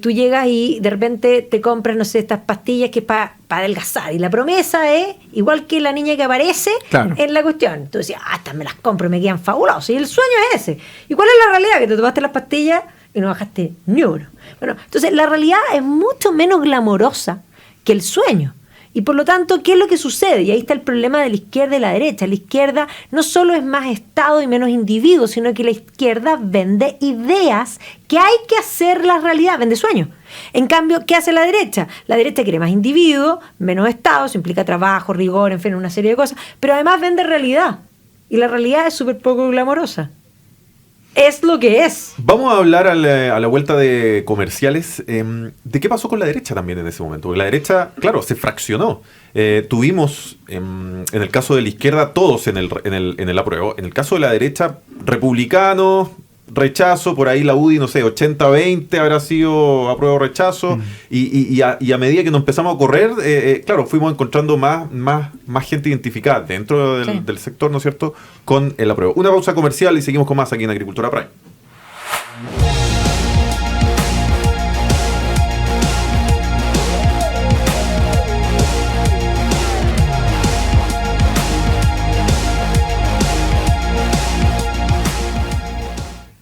S2: tú llegas y de repente te compras, no sé, estas pastillas que es para adelgazar, y la promesa es, igual que la niña que aparece en la cuestión. Tú decías, estas me las compro, me quedan fabulosas. Y el sueño es ese. ¿Y cuál es la realidad? Que te tomaste las pastillas y no bajaste ni uno. Bueno, entonces la realidad es mucho menos glamorosa que el sueño. Y por lo tanto, ¿qué es lo que sucede? Y ahí está el problema de la izquierda y la derecha. La izquierda no solo es más Estado y menos individuo, sino que la izquierda vende ideas que hay que hacer la realidad, vende sueños. En cambio, ¿qué hace la derecha? La derecha quiere más individuo, menos Estado, eso implica trabajo, rigor, en fin, una serie de cosas, pero además vende realidad. Y la realidad es súper poco glamorosa. Es lo que es.
S1: Vamos a hablar a la vuelta de comerciales de qué pasó con la derecha también en ese momento. Porque la derecha, claro, se fraccionó. Tuvimos, en el caso de la izquierda, todos en el apruebo. En el caso de la derecha, republicanos, rechazo, por ahí la UDI, no sé, 80-20 habrá sido apruebo rechazo. Y a medida que nos empezamos a correr, claro, fuimos encontrando más gente identificada dentro del sector, ¿no es cierto?, con el apruebo. Una pausa comercial y seguimos con más aquí en Agricultura Prime.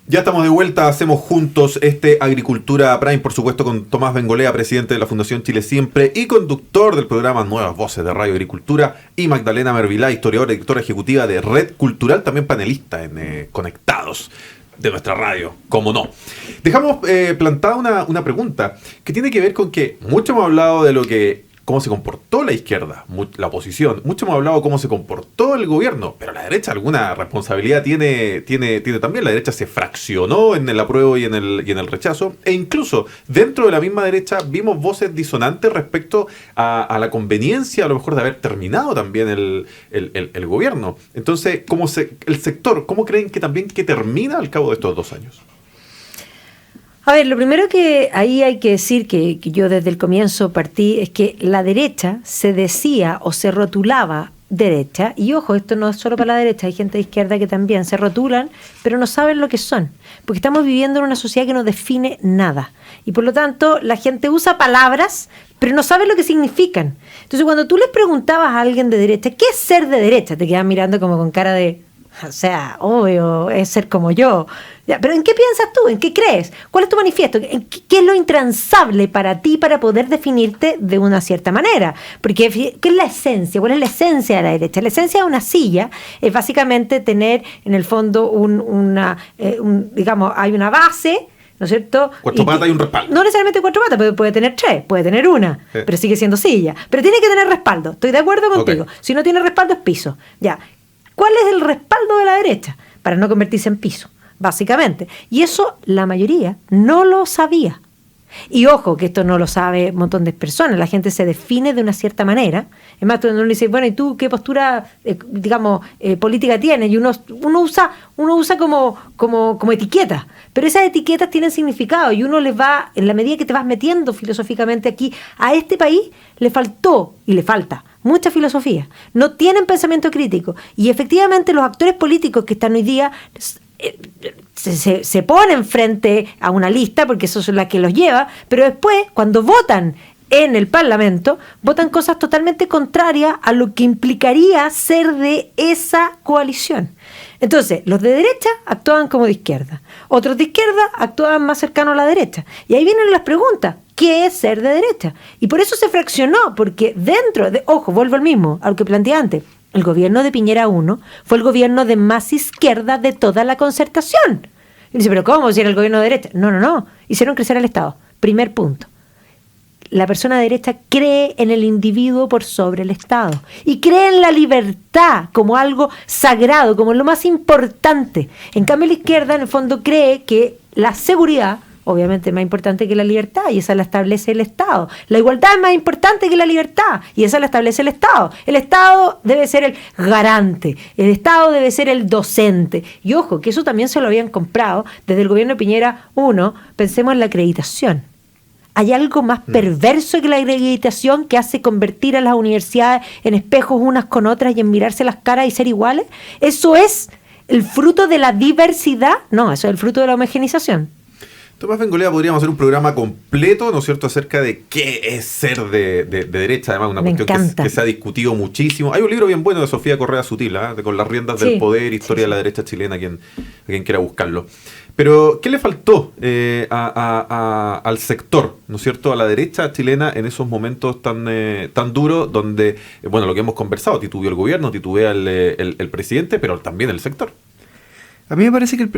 S1: Ya estamos de vuelta, hacemos juntos Agricultura Prime, por supuesto con Tomás Bengolea, presidente de la Fundación Chile Siempre y conductor del programa Nuevas Voces de Radio Agricultura, y Magdalena Mervilá, historiadora y directora ejecutiva de Red Cultural, también panelista en Conectados de nuestra radio, como no. Dejamos plantada una pregunta que tiene que ver con que mucho hemos hablado de cómo se comportó la izquierda, la oposición. Mucho hemos hablado de cómo se comportó el gobierno, pero la derecha alguna responsabilidad tiene también. La derecha se fraccionó en el apruebo y en el rechazo, e incluso dentro de la misma derecha vimos voces disonantes respecto a la conveniencia, a lo mejor, de haber terminado también el gobierno. Entonces, el sector, ¿cómo creen que termina al cabo de estos 2 años?
S2: A ver, lo primero que ahí hay que decir, que yo desde el comienzo partí, es que la derecha se decía o se rotulaba derecha, y ojo, esto no es solo para la derecha, hay gente de izquierda que también se rotulan, pero no saben lo que son, porque estamos viviendo en una sociedad que no define nada, y por lo tanto la gente usa palabras, pero no sabe lo que significan. Entonces, cuando tú le preguntabas a alguien de derecha, ¿qué es ser de derecha?, te quedan mirando como con cara de... O sea, obvio, es ser como yo. Ya, pero ¿en qué piensas tú? ¿En qué crees? ¿Cuál es tu manifiesto? ¿Qué es lo intransable para ti para poder definirte de una cierta manera? Porque, ¿qué es la esencia? ¿Cuál es la esencia de la derecha? La esencia de una silla es básicamente tener, en el fondo, digamos, hay una base, ¿no es cierto?
S1: 4 patas y un respaldo.
S2: No necesariamente 4 patas, puede tener 3, puede tener 1, pero sigue siendo silla. Pero tiene que tener respaldo. Estoy de acuerdo contigo. Okay. Si no tiene respaldo, es piso. Ya. ¿Cuál es el respaldo de la derecha? Para no convertirse en piso, básicamente. Y eso la mayoría no lo sabía. Y ojo, que esto no lo sabe un montón de personas. La gente se define de una cierta manera. Es más, uno le dice, bueno, ¿y tú qué postura, política tienes? Y uno usa como etiqueta. Pero esas etiquetas tienen significado y uno les va, en la medida que te vas metiendo filosóficamente aquí, a este país le faltó y le falta mucha filosofía. No tienen pensamiento crítico. Y efectivamente los actores políticos que están hoy día se ponen frente a una lista, porque eso es la que los lleva, pero después, cuando votan en el Parlamento, votan cosas totalmente contrarias a lo que implicaría ser de esa coalición. Entonces, los de derecha actuaban como de izquierda, otros de izquierda actuaban más cercanos a la derecha. Y ahí vienen las preguntas. ¿Qué es ser de derecha? Y por eso se fraccionó, porque ojo, vuelvo al mismo, a lo que planteé antes, el gobierno de Piñera 1 fue el gobierno de más izquierda de toda la Concertación. Y dice, ¿pero cómo si era el gobierno de derecha? No, hicieron crecer al Estado. Primer punto. La persona de derecha cree en el individuo por sobre el Estado y cree en la libertad como algo sagrado, como lo más importante. En cambio, la izquierda, en el fondo, cree que la seguridad, obviamente, es más importante que la libertad, y esa la establece el Estado. La igualdad es más importante que la libertad, y esa la establece el Estado. El Estado debe ser el garante, el Estado debe ser el docente. Y ojo, que eso también se lo habían comprado desde el gobierno de Piñera 1. Pensemos en la acreditación. ¿Hay algo más perverso que la acreditación, que hace convertir a las universidades en espejos unas con otras y en mirarse las caras y ser iguales? ¿Eso es el fruto de la diversidad? No, eso es el fruto de la homogeneización.
S1: Tomás Bengolea, podríamos hacer un programa completo, ¿no es cierto?, acerca de qué es ser de derecha, además una cuestión que se ha discutido muchísimo. Hay un libro bien bueno de Sofía Correa Sutil, con las riendas del poder, historia de la derecha chilena, a quien quiera buscarlo. Pero, ¿qué le faltó al sector, ¿no es cierto?, a la derecha chilena en esos momentos tan duros, donde, bueno, lo que hemos conversado, titubea el gobierno, titubea el presidente, pero también el sector?
S3: A mí me parece que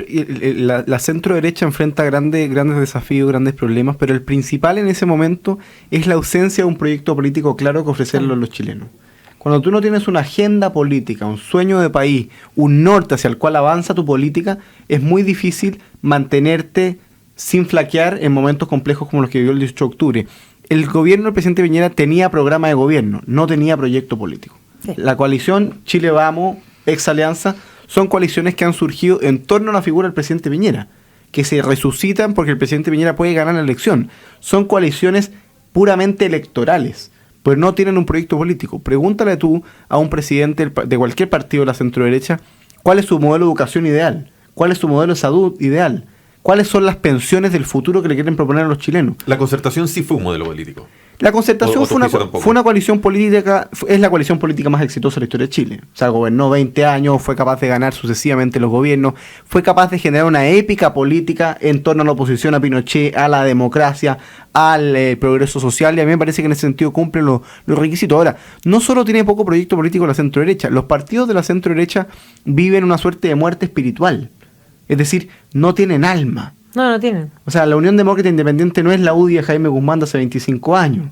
S3: la centro derecha enfrenta grandes desafíos, grandes problemas, pero el principal en ese momento es la ausencia de un proyecto político claro que ofrecerlo a los chilenos. Cuando tú no tienes una agenda política, un sueño de país, un norte hacia el cual avanza tu política, es muy difícil mantenerte sin flaquear en momentos complejos como los que vivió el 18 de octubre. El gobierno del presidente Piñera tenía programa de gobierno, no tenía proyecto político. Sí. La coalición Chile Vamos, ex alianza, son coaliciones que han surgido en torno a la figura del presidente Piñera, que se resucitan porque el presidente Piñera puede ganar la elección. Son coaliciones puramente electorales, pero no tienen un proyecto político. Pregúntale tú a un presidente de cualquier partido de la centroderecha cuál es su modelo de educación ideal, cuál es su modelo de salud ideal, cuáles son las pensiones del futuro que le quieren proponer a los chilenos.
S1: La concertación sí fue un modelo político.
S3: La concertación fue una coalición política, es la coalición política más exitosa de la historia de Chile. O sea, gobernó 20 años, fue capaz de ganar sucesivamente los gobiernos, fue capaz de generar una épica política en torno a la oposición a Pinochet, a la democracia, al progreso social, y a mí me parece que en ese sentido cumple los requisitos. Ahora, no solo tiene poco proyecto político la centro-derecha, los partidos de la centro-derecha viven una suerte de muerte espiritual. Es decir, no tienen alma.
S2: No tienen.
S3: O sea, la Unión Demócrata Independiente no es la UDI de Jaime Guzmán de hace 25 años.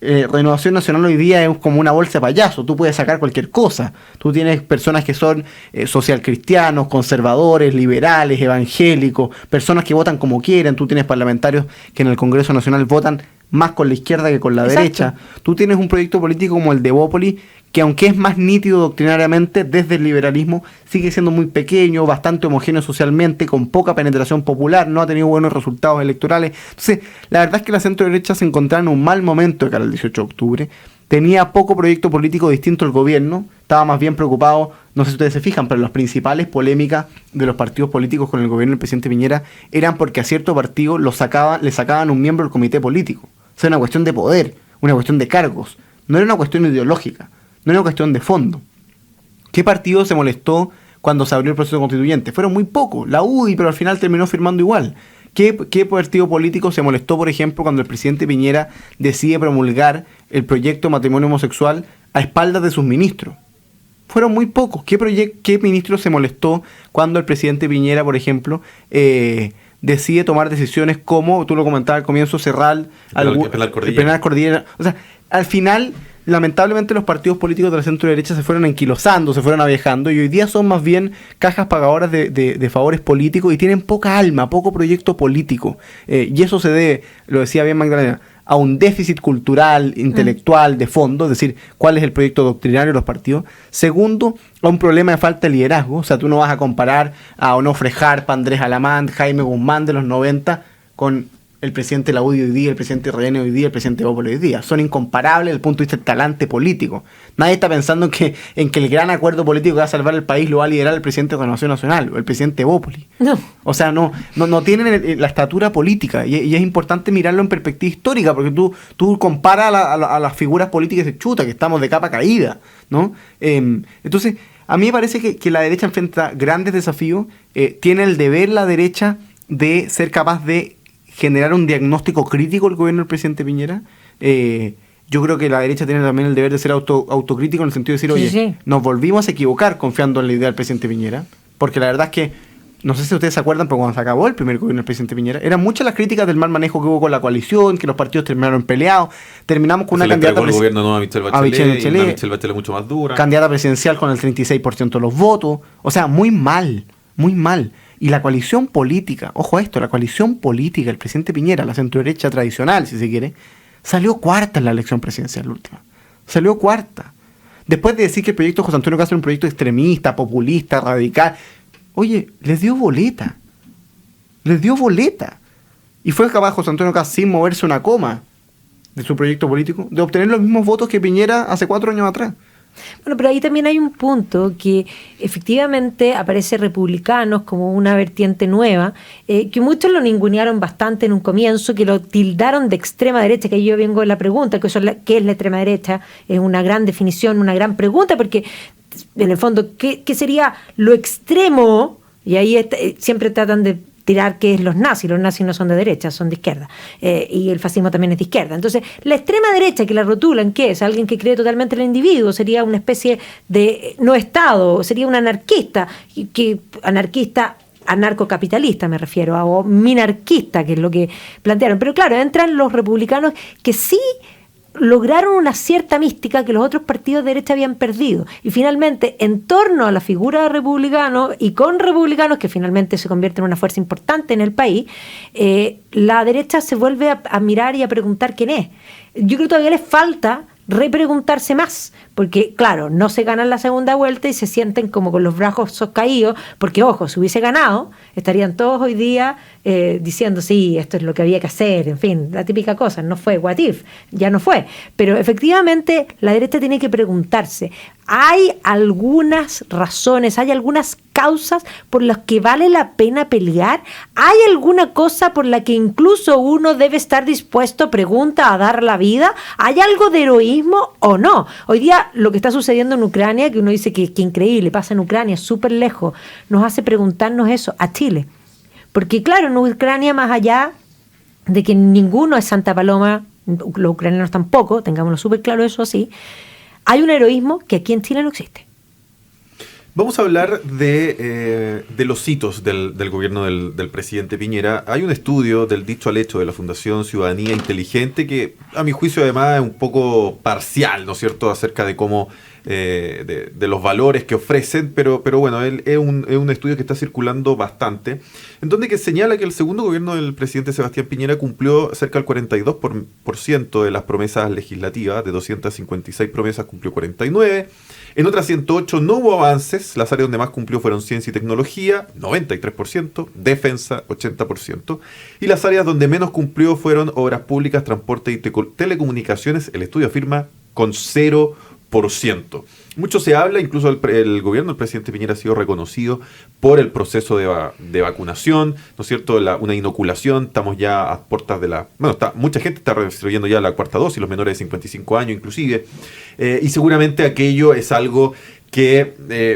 S3: Renovación Nacional hoy día es como una bolsa de payaso, tú puedes sacar cualquier cosa. Tú tienes personas que son socialcristianos, conservadores, liberales, evangélicos, personas que votan como quieren. Tú tienes parlamentarios que en el Congreso Nacional votan más con la izquierda que con la derecha. Tú tienes un proyecto político como el de Bópoli, que aunque es más nítido doctrinariamente desde el liberalismo, sigue siendo muy pequeño, bastante homogéneo socialmente, con poca penetración popular, no ha tenido buenos resultados electorales. Entonces, la verdad es que la centro-derecha se encontraba en un mal momento de cara al 18 de octubre, tenía poco proyecto político distinto al gobierno, estaba más bien preocupado, no sé si ustedes se fijan, pero las principales polémicas de los partidos políticos con el gobierno del presidente Piñera eran porque a cierto partido le sacaban un miembro del comité político. O sea, una cuestión de poder, una cuestión de cargos, no era una cuestión ideológica. No era una cuestión de fondo. ¿Qué partido se molestó cuando se abrió el proceso constituyente? Fueron muy pocos. La UDI, pero al final terminó firmando igual. ¿Qué partido político se molestó, por ejemplo, cuando el presidente Piñera decide promulgar el proyecto de matrimonio homosexual a espaldas de sus ministros? Fueron muy pocos. ¿Qué ministro se molestó cuando el presidente Piñera, por ejemplo, decide tomar decisiones como, tú lo comentabas al comienzo, cerrar el penal Cordillera? O sea, al final, lamentablemente los partidos políticos de la centro-derecha se fueron enquilosando, se fueron aviejando, y hoy día son más bien cajas pagadoras de favores políticos y tienen poca alma, poco proyecto político. Y eso se debe, lo decía bien Magdalena, a un déficit cultural, intelectual, de fondo, es decir, cuál es el proyecto doctrinario de los partidos. Segundo, a un problema de falta de liderazgo. O sea, tú no vas a comparar a Onofre Jarpa, Andrés Alamán, Jaime Guzmán de los 90 con el presidente de la UDI hoy día, el presidente de RN hoy día, el presidente de Bópoli hoy día. Son incomparables desde el punto de vista del talante político. Nadie está pensando en que el gran acuerdo político que va a salvar el país lo va a liderar el presidente de Renovación Nacional o el presidente de Bópoli.
S2: No.
S3: O sea, no tienen la estatura política, y es importante mirarlo en perspectiva histórica, porque tú comparas a las figuras políticas de chuta, que estamos de capa caída, ¿no? Entonces, a mí me parece que la derecha enfrenta grandes desafíos. Tiene el deber la derecha de ser capaz de generar un diagnóstico crítico del gobierno del presidente Piñera. Yo creo que la derecha tiene también el deber de ser autocrítico en el sentido de decir, oye,
S2: sí.
S3: Nos volvimos a equivocar confiando en la idea del presidente Piñera, porque la verdad es que, no sé si ustedes se acuerdan, pero cuando se acabó el primer gobierno del presidente Piñera, eran muchas las críticas del mal manejo que hubo con la coalición, que los partidos terminaron peleados, terminamos con una candidata
S1: el gobierno no a Michelle Bachelet, y una Michelle Bachelet mucho más dura,
S3: candidata presidencial con el 36% de los votos. O sea, muy mal, muy mal. Y la coalición política, ojo a esto, la coalición política, el presidente Piñera, la centro-derecha tradicional, si se quiere, salió cuarta en la elección presidencial última. Salió cuarta. Después de decir que el proyecto de José Antonio Caz era un proyecto extremista, populista, radical, oye, les dio boleta. Les dio boleta. Y fue capaz José Antonio Caz, sin moverse una coma de su proyecto político, de obtener los mismos votos que Piñera hace 4 años atrás.
S2: Bueno, pero ahí también hay un punto que efectivamente aparece republicanos como una vertiente nueva, que muchos lo ningunearon bastante en un comienzo, que lo tildaron de extrema derecha, que ahí yo vengo a la pregunta, ¿qué es la extrema derecha? Es una gran definición, una gran pregunta, porque en el fondo, ¿qué sería lo extremo? Y ahí siempre tratan de tirar que es los nazis no son de derecha, son de izquierda, y el fascismo también es de izquierda. Entonces, la extrema derecha, que la rotulan, ¿qué es? Alguien que cree totalmente en el individuo, sería una especie de no Estado, sería un anarquista, anarcocapitalista me refiero, o minarquista, que es lo que plantearon. Pero claro, entran los republicanos que sí lograron una cierta mística que los otros partidos de derecha habían perdido. Y finalmente, en torno a la figura de republicanos y con republicanos, que finalmente se convierte en una fuerza importante en el país, la derecha se vuelve a mirar y a preguntar quién es. Yo creo que todavía les falta repreguntarse más, porque claro, no se ganan la segunda vuelta y se sienten como con los brazos caídos, porque ojo, si hubiese ganado, estarían todos hoy día diciendo, sí, esto es lo que había que hacer, en fin, la típica cosa, no fue what if, ya no fue. Pero efectivamente la derecha tiene que preguntarse, hay algunas razones, hay algunas causas por las que vale la pena pelear? ¿Hay alguna cosa por la que incluso uno debe estar dispuesto, pregunta, a dar la vida? ¿Hay algo de heroísmo o no? Hoy día lo que está sucediendo en Ucrania, que uno dice que increíble, pasa en Ucrania, súper lejos, nos hace preguntarnos eso a Chile. Porque claro, en Ucrania, más allá de que ninguno es Santa Paloma, los ucranianos tampoco, tengámoslo súper claro eso así, hay un heroísmo que aquí en Chile no existe.
S1: Vamos a hablar de los hitos del gobierno del presidente Piñera. Hay un estudio del dicho al hecho de la Fundación Ciudadanía Inteligente que, a mi juicio, además es un poco parcial, ¿no es cierto?, acerca de cómo de los valores que ofrecen, pero bueno, es un estudio que está circulando bastante, en donde que señala que el segundo gobierno del presidente Sebastián Piñera cumplió cerca del 42% de las promesas legislativas. De 256 promesas cumplió 49. En otras 108 no hubo avances. Las áreas donde más cumplió fueron ciencia y tecnología, 93%, defensa, 80%, y las áreas donde menos cumplió fueron obras públicas, transporte y telecomunicaciones. El estudio afirma con 0%. Mucho se habla, incluso el gobierno del presidente Piñera ha sido reconocido por el proceso de vacunación, ¿no es cierto?, una inoculación. Estamos ya a puertas de mucha gente está recibiendo ya la cuarta dosis, los menores de 55 años inclusive, y seguramente aquello es algo que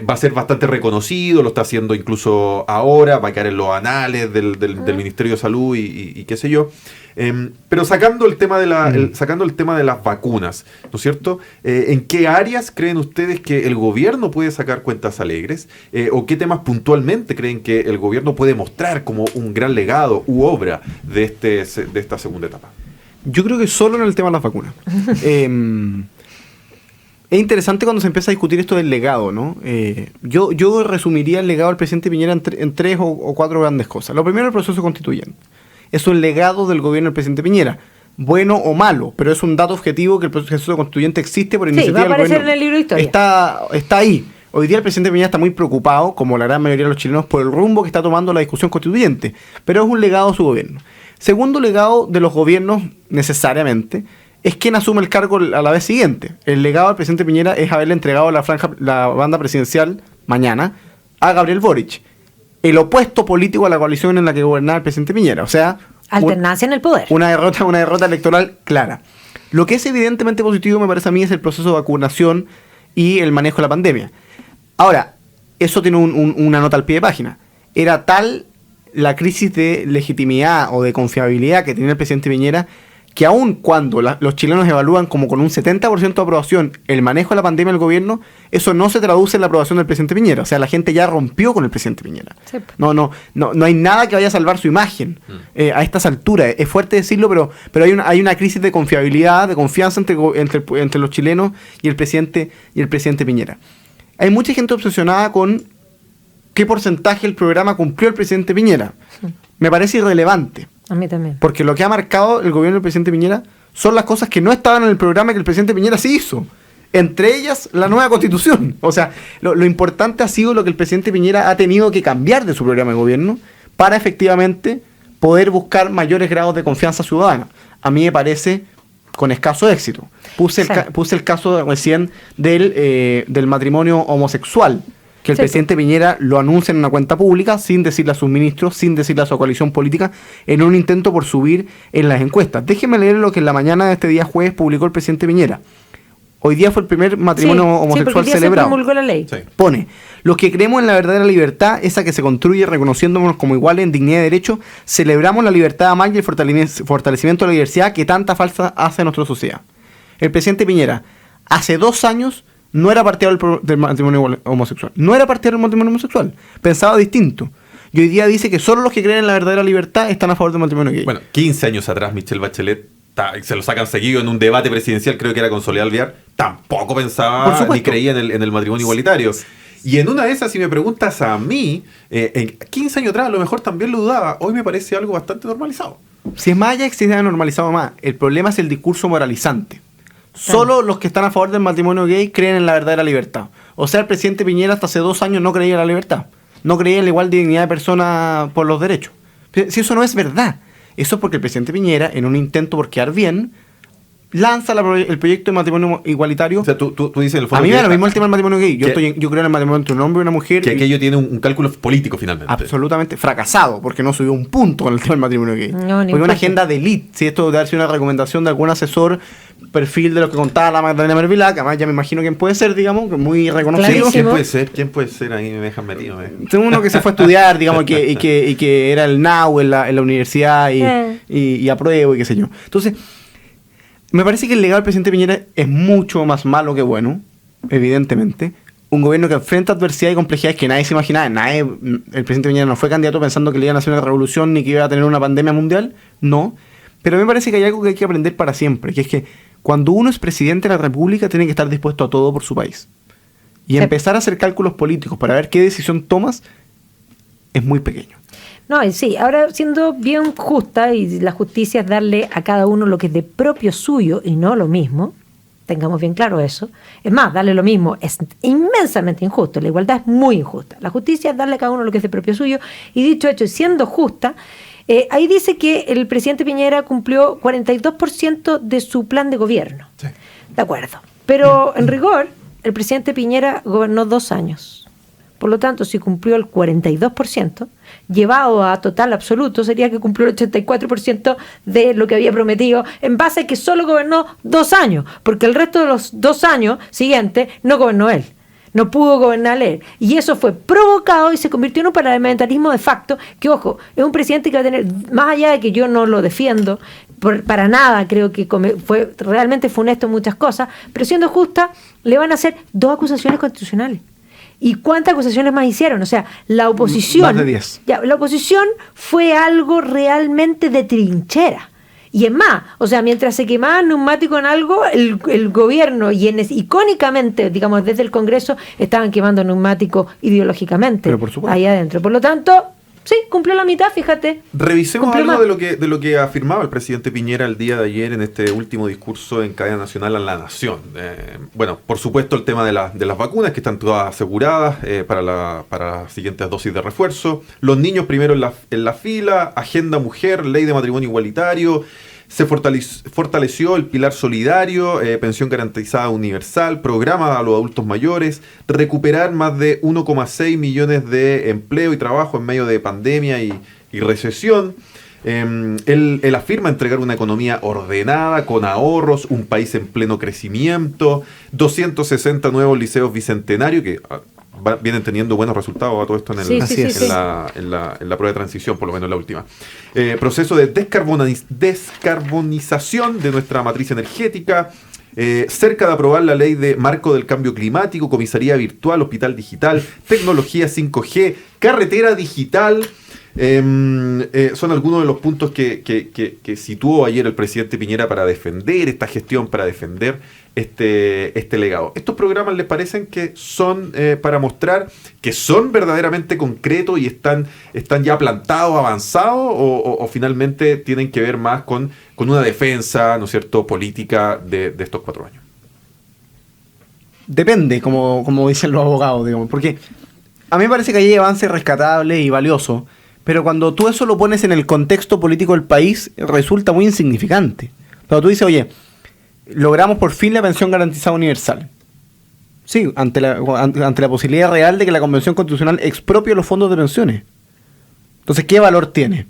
S1: va a ser bastante reconocido, lo está haciendo incluso ahora, va a caer en los anales del Ministerio de Salud y qué sé yo. Pero sacando el tema de las vacunas, ¿no es cierto? ¿En qué áreas creen ustedes que el gobierno puede sacar cuentas alegres? ¿O qué temas puntualmente creen que el gobierno puede mostrar como un gran legado u obra de esta segunda etapa?
S3: Yo creo que solo en el tema de las vacunas. Es interesante cuando se empieza a discutir esto del legado, ¿no? Yo resumiría el legado del presidente Piñera en tres o cuatro grandes cosas. Lo primero, el proceso constituyente. Es un legado del gobierno del presidente Piñera. Bueno o malo, pero es un dato objetivo que el proceso constituyente existe por iniciativa del gobierno.
S2: Sí, va a aparecer en el libro de historia.
S3: Está ahí. Hoy día el presidente Piñera está muy preocupado, como la gran mayoría de los chilenos, por el rumbo que está tomando la discusión constituyente. Pero es un legado de su gobierno. Segundo legado de los gobiernos, necesariamente, es quien asume el cargo a la vez siguiente. El legado del presidente Piñera es haberle entregado la banda presidencial mañana a Gabriel Boric, el opuesto político a la coalición en la que gobernaba el presidente Piñera. O sea,
S2: alternancia en el poder.
S3: Una derrota electoral clara. Lo que es evidentemente positivo, me parece a mí, es el proceso de vacunación y el manejo de la pandemia. Ahora, eso tiene una nota al pie de página. Era tal la crisis de legitimidad o de confiabilidad que tenía el presidente Piñera, que aun cuando los chilenos evalúan como con un 70% de aprobación el manejo de la pandemia del gobierno, eso no se traduce en la aprobación del presidente Piñera. O sea, la gente ya rompió con el presidente Piñera. Sí. No hay nada que vaya a salvar su imagen a estas alturas. Es fuerte decirlo, pero hay una crisis de confiabilidad, de confianza entre los chilenos y el presidente Piñera. Hay mucha gente obsesionada con qué porcentaje del programa cumplió el presidente Piñera. Me parece irrelevante.
S2: A mí también.
S3: Porque lo que ha marcado el gobierno del presidente Piñera son las cosas que no estaban en el programa que el presidente Piñera sí hizo. Entre ellas, la nueva constitución. O sea, lo importante ha sido lo que el presidente Piñera ha tenido que cambiar de su programa de gobierno para efectivamente poder buscar mayores grados de confianza ciudadana. A mí me parece con escaso éxito. Puse el caso recién del matrimonio homosexual, que el presidente Piñera lo anuncia en una cuenta pública sin decirle a sus ministros, sin decirle a su coalición política, en un intento por subir en las encuestas. Déjenme leer lo que en la mañana de este día jueves publicó el presidente Piñera. Hoy día fue el primer matrimonio homosexual celebrado. Se promulgó la ley. Sí. Pone: los que creemos en la verdadera libertad, esa que se construye reconociéndonos como iguales en dignidad y derecho, celebramos la libertad de amar y el fortalecimiento de la diversidad que tanta falta hace a nuestra sociedad. El presidente Piñera, hace 2 años, no era partidario del matrimonio homosexual. No era partidario del matrimonio homosexual. Pensaba distinto. Y hoy día dice que solo los que creen en la verdadera libertad están a favor del matrimonio gay.
S1: Bueno, 15 años atrás Michelle Bachelet, se lo sacan seguido en un debate presidencial, creo que era con Soledad Alvear, tampoco pensaba ni creía en el matrimonio igualitario. Y en una de esas, si me preguntas a mí, 15 años atrás a lo mejor también lo dudaba. Hoy me parece algo bastante normalizado.
S3: Si es más, ya existía normalizado más. El problema es el discurso moralizante. Solo los que están a favor del matrimonio gay creen en la verdadera libertad. O sea, el presidente Piñera hasta hace 2 años no creía en la libertad. No creía en la igual dignidad de persona por los derechos. Si eso no es verdad. Eso es porque el presidente Piñera, en un intento por quedar bien, lanza el proyecto de matrimonio igualitario.
S1: O sea, tú dices en el fondo.
S3: A mí me da lo mismo el tema del matrimonio gay. Yo
S1: que-
S3: creo en el matrimonio entre un hombre y una mujer.
S1: Que aquello tiene un cálculo político finalmente.
S3: Absolutamente fracasado, porque no subió un punto con el tema del matrimonio gay.
S2: No, ni
S3: porque
S2: un
S3: una
S2: punto.
S3: agenda de élite. Si esto debe haber sido una recomendación de algún asesor, perfil de lo que contaba la Magdalena Mervilá, que además ya me imagino quién puede ser, digamos, que muy reconocido.
S2: Clarísimo.
S1: ¿Quién puede ser? Ahí me dejan metido.
S3: Tengo uno que se fue a estudiar, digamos, y que era el NAU en la universidad y apruebo y qué sé yo. Entonces, me parece que el legado del presidente Piñera es mucho más malo que bueno, evidentemente. Un gobierno que enfrenta adversidades y complejidades que nadie se imaginaba. El presidente Piñera no fue candidato pensando que le iban a hacer una revolución ni que iba a tener una pandemia mundial. No. Pero me parece que hay algo que hay que aprender para siempre, que es que cuando uno es presidente de la República tiene que estar dispuesto a todo por su país. Y empezar a hacer cálculos políticos para ver qué decisión tomas es muy pequeño.
S2: No, y sí, ahora siendo bien justa, y la justicia es darle a cada uno lo que es de propio suyo y no lo mismo, tengamos bien claro eso. Es más, darle lo mismo es inmensamente injusto, la igualdad es muy injusta. La justicia es darle a cada uno lo que es de propio suyo, y dicho hecho, siendo justa, ahí dice que el presidente Piñera cumplió 42% de su plan de gobierno.
S1: Sí.
S2: De acuerdo. Pero en rigor, el presidente Piñera gobernó 2 años. Por lo tanto, si cumplió el 42%, llevado a total absoluto, sería que cumplió el 84% de lo que había prometido, en base a que solo gobernó 2 años, porque el resto de los 2 años siguientes no gobernó él. No pudo gobernar él. Y eso fue provocado y se convirtió en un parlamentarismo de facto, que, ojo, es un presidente que va a tener, más allá de que yo no lo defiendo, para nada, creo que fue realmente funesto en muchas cosas, pero siendo justa, le van a hacer 2 acusaciones constitucionales. ¿Y cuántas acusaciones más hicieron? O sea, la oposición...
S3: Más de 10.
S2: La oposición fue algo realmente de trinchera. Y es más, o sea, mientras se quemaban neumáticos en algo, el gobierno, icónicamente, digamos, desde el Congreso, estaban quemando neumáticos ideológicamente.
S3: Pero por supuesto.
S2: Ahí adentro. Por lo tanto, sí, cumplió la mitad, fíjate.
S1: Revisemos
S2: Cumplió
S1: algo
S2: más.
S1: de lo que afirmaba el presidente Piñera el día de ayer en este último discurso en cadena nacional a la nación. Bueno, por supuesto el tema de las vacunas, que están todas aseguradas para las siguientes dosis de refuerzo. Los niños primero en la fila, agenda mujer, ley de matrimonio igualitario. Se fortaleció el pilar solidario, pensión garantizada universal, programa a los adultos mayores, recuperar más de 1,6 millones de empleo y trabajo en medio de pandemia y recesión. Él afirma entregar una economía ordenada, con ahorros, un país en pleno crecimiento, 260 nuevos liceos bicentenarios que vienen teniendo buenos resultados a todo esto en la prueba de transición, por lo menos la última. Proceso de descarbonización de nuestra matriz energética. Cerca de aprobar la ley de marco del cambio climático, comisaría virtual, hospital digital, tecnología 5G, carretera digital. Son algunos de los puntos que situó ayer el presidente Piñera para defender esta gestión, para defender este legado. ¿Estos programas les parecen que son para mostrar que son verdaderamente concretos y están ya plantados, avanzados, o finalmente tienen que ver más con una defensa, ¿no es cierto?, política de estos 4 años?
S3: Depende, como dicen los abogados, digamos, porque a mí me parece que hay avance rescatable y valioso, pero cuando tú eso lo pones en el contexto político del país, resulta muy insignificante. Pero tú dices, oye, logramos por fin la pensión garantizada universal. Sí, ante la posibilidad real de que la Convención Constitucional expropie los fondos de pensiones. Entonces, ¿qué valor tiene?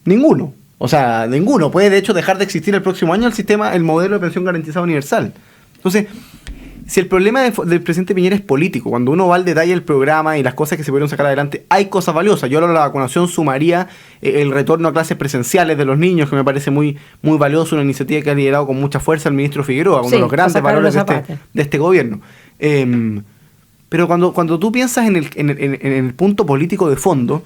S3: Ninguno. O sea, ninguno. Puede, de hecho, dejar de existir el próximo año el modelo de pensión garantizada universal. Entonces, si el problema del presidente Piñera es político, cuando uno va al detalle del programa y las cosas que se pudieron sacar adelante, hay cosas valiosas. Yo a la vacunación sumaría el retorno a clases presenciales de los niños, que me parece muy, muy valioso, una iniciativa que ha liderado con mucha fuerza el ministro Figueroa, uno de los grandes valores de este gobierno. Pero cuando tú piensas en el punto político de fondo,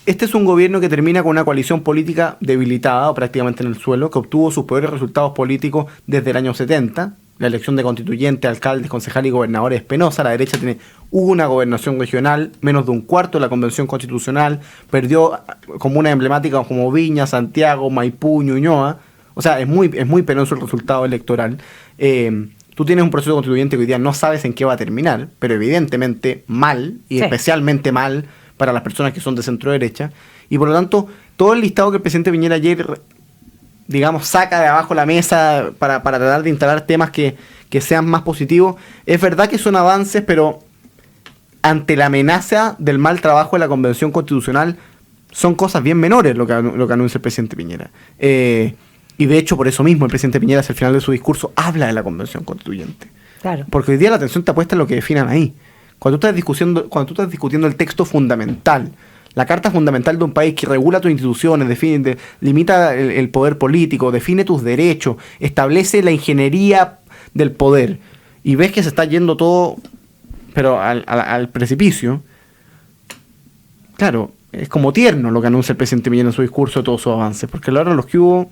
S3: este es un gobierno que termina con una coalición política debilitada o prácticamente en el suelo, que obtuvo sus peores resultados políticos desde el año 70. La elección de constituyentes, alcaldes, concejales y gobernadores es penosa. La derecha tiene una gobernación regional, menos de un cuarto de la convención constitucional, perdió comunas emblemáticas como Viña, Santiago, Maipú, Ñuñoa. O sea, es muy penoso el resultado electoral. Tú tienes un proceso constituyente que hoy día no sabes en qué va a terminar, pero evidentemente mal, y especialmente mal para las personas que son de centro derecha. Y por lo tanto, todo el listado que el presidente Piñera ayer digamos, saca de abajo la mesa para tratar de instalar temas que sean más positivos. Es verdad que son avances, pero ante la amenaza del mal trabajo de la Convención Constitucional, son cosas bien menores lo que anuncia el presidente Piñera. Y de hecho, por eso mismo, el presidente Piñera, hacia el final de su discurso, habla de la Convención Constituyente.
S2: Claro.
S3: Porque hoy día la atención está puesta en lo que definan ahí. Cuando tú estás discutiendo el texto fundamental, la carta fundamental de un país que regula tus instituciones, limita el poder político, define tus derechos, establece la ingeniería del poder, y ves que se está yendo todo, pero al precipicio, claro, es como tierno lo que anuncia el presidente Piñera en su discurso de todos sus avances, porque ahora los que hubo...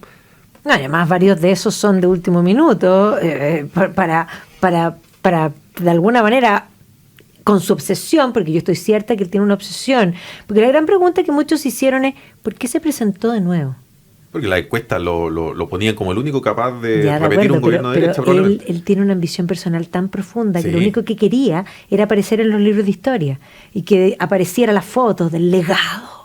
S2: No, y además varios de esos son de último minuto, para de alguna manera, con su obsesión, porque yo estoy cierta que él tiene una obsesión, porque la gran pregunta que muchos hicieron es, ¿por qué se presentó de nuevo?
S1: Porque la encuesta lo ponían como el único capaz de
S2: Ya,
S1: repetir
S2: acuerdo,
S1: un gobierno de
S2: pero
S1: derecha, probablemente.
S2: él tiene una ambición personal tan profunda que
S1: Sí.
S2: lo único que quería era aparecer en los libros de historia y que apareciera las fotos del legado.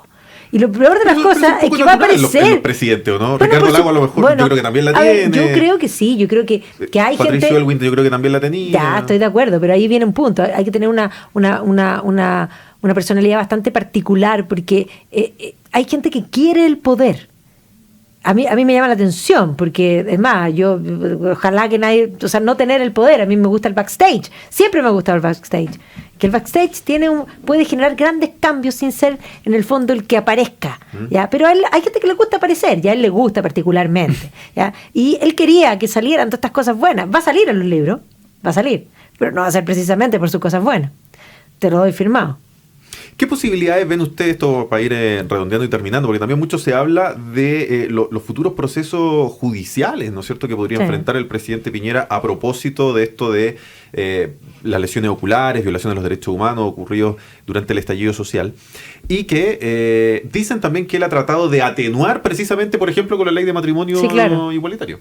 S2: Y lo peor de las cosas es que va a aparecer.
S1: El presidente, ¿o no?
S2: Bueno,
S1: Ricardo
S2: por
S1: Lagos a lo mejor,
S2: bueno,
S1: yo creo que también la
S2: a ver,
S1: tiene.
S2: yo creo que sí, yo creo que hay
S1: Patricio
S2: gente...
S1: Elwin, yo creo que también la tenía.
S2: Ya, estoy de acuerdo, pero ahí viene un punto. Hay que tener una personalidad bastante particular, porque hay gente que quiere el poder. A mí me llama la atención, porque es más, yo ojalá que nadie, o sea, no tener el poder. A mí me gusta el backstage, siempre me ha gustado el backstage. Que el backstage puede generar grandes cambios sin ser en el fondo el que aparezca, ¿ya? Pero a él, hay gente que le gusta aparecer, ya a él le gusta particularmente, ¿ya? Y él quería que salieran todas estas cosas buenas. Va a salir en los libros, va a salir, pero no va a ser precisamente por sus cosas buenas. Te lo doy firmado.
S1: ¿Qué posibilidades ven ustedes, esto para ir redondeando y terminando? Porque también mucho se habla de los futuros procesos judiciales, ¿no es cierto?, que podría enfrentar el presidente Piñera a propósito de esto de las lesiones oculares, violaciones de los derechos humanos ocurridos durante el estallido social. Y que dicen también que él ha tratado de atenuar precisamente, por ejemplo, con la ley de matrimonio igualitario.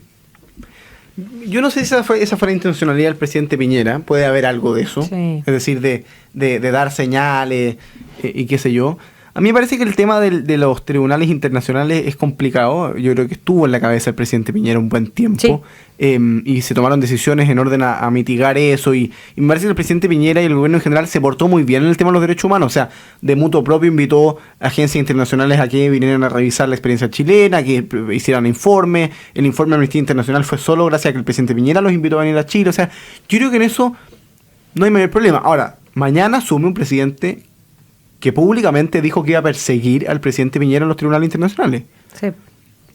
S3: Yo no sé si esa fue la intencionalidad del presidente Piñera. Puede haber algo de eso.
S2: Sí.
S3: Es decir, de dar señales y qué sé yo. A mí me parece que el tema de los tribunales internacionales es complicado. Yo creo que estuvo en la cabeza el presidente Piñera un buen tiempo.
S2: Sí.
S3: Y se tomaron decisiones en orden a mitigar eso. Y me parece que el presidente Piñera y el gobierno en general se portó muy bien en el tema de los derechos humanos. O sea, de mutuo propio invitó a agencias internacionales a que vinieran a revisar la experiencia chilena, que hicieran informes. El informe de Amnistía Internacional fue solo gracias a que el presidente Piñera los invitó a venir a Chile. O sea, yo creo que en eso no hay mayor problema. Ahora, mañana asume un presidente que públicamente dijo que iba a perseguir al presidente Piñera en los tribunales internacionales.
S2: Sí.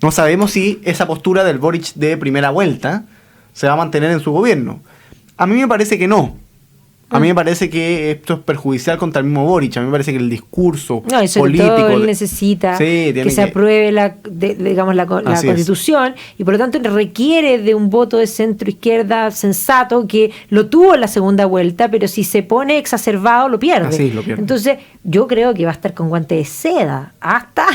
S3: No sabemos si esa postura del Boric de primera vuelta se va a mantener en su gobierno. A mí me parece que no. A mí me parece que esto es perjudicial contra el mismo Boric. A mí me parece que el discurso
S2: No, y sobre
S3: político...
S2: todo él necesita que se apruebe la Constitución, y por lo tanto requiere de un voto de centro-izquierda sensato, que lo tuvo en la segunda vuelta, pero si se pone exacerbado lo pierde.
S3: Así lo pierde.
S2: Entonces yo creo que va a estar con guante de seda hasta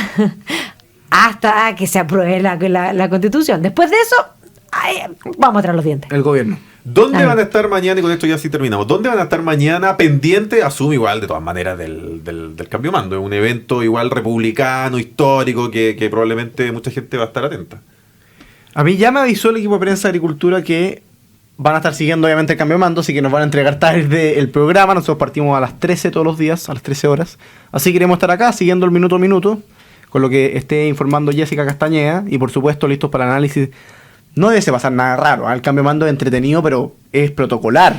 S2: que se apruebe la Constitución. Después de eso, vamos a traer los dientes.
S3: El gobierno.
S1: ¿Dónde van a estar mañana, y con esto ya sí terminamos, dónde van a estar mañana pendiente, asumo igual de todas maneras, del cambio de mando? Es un evento igual republicano, histórico, que probablemente mucha gente va a estar atenta.
S3: A mí ya me avisó el equipo de prensa de Agricultura que van a estar siguiendo obviamente el cambio de mando, así que nos van a entregar tarde el programa. Nosotros partimos a las 13 todos los días, a las 13 horas. Así que queremos estar acá siguiendo el minuto a minuto, con lo que esté informando Jessica Castañeda, y por supuesto listos para el análisis. No debe pasar nada raro, el cambio de mando es entretenido, pero es protocolar.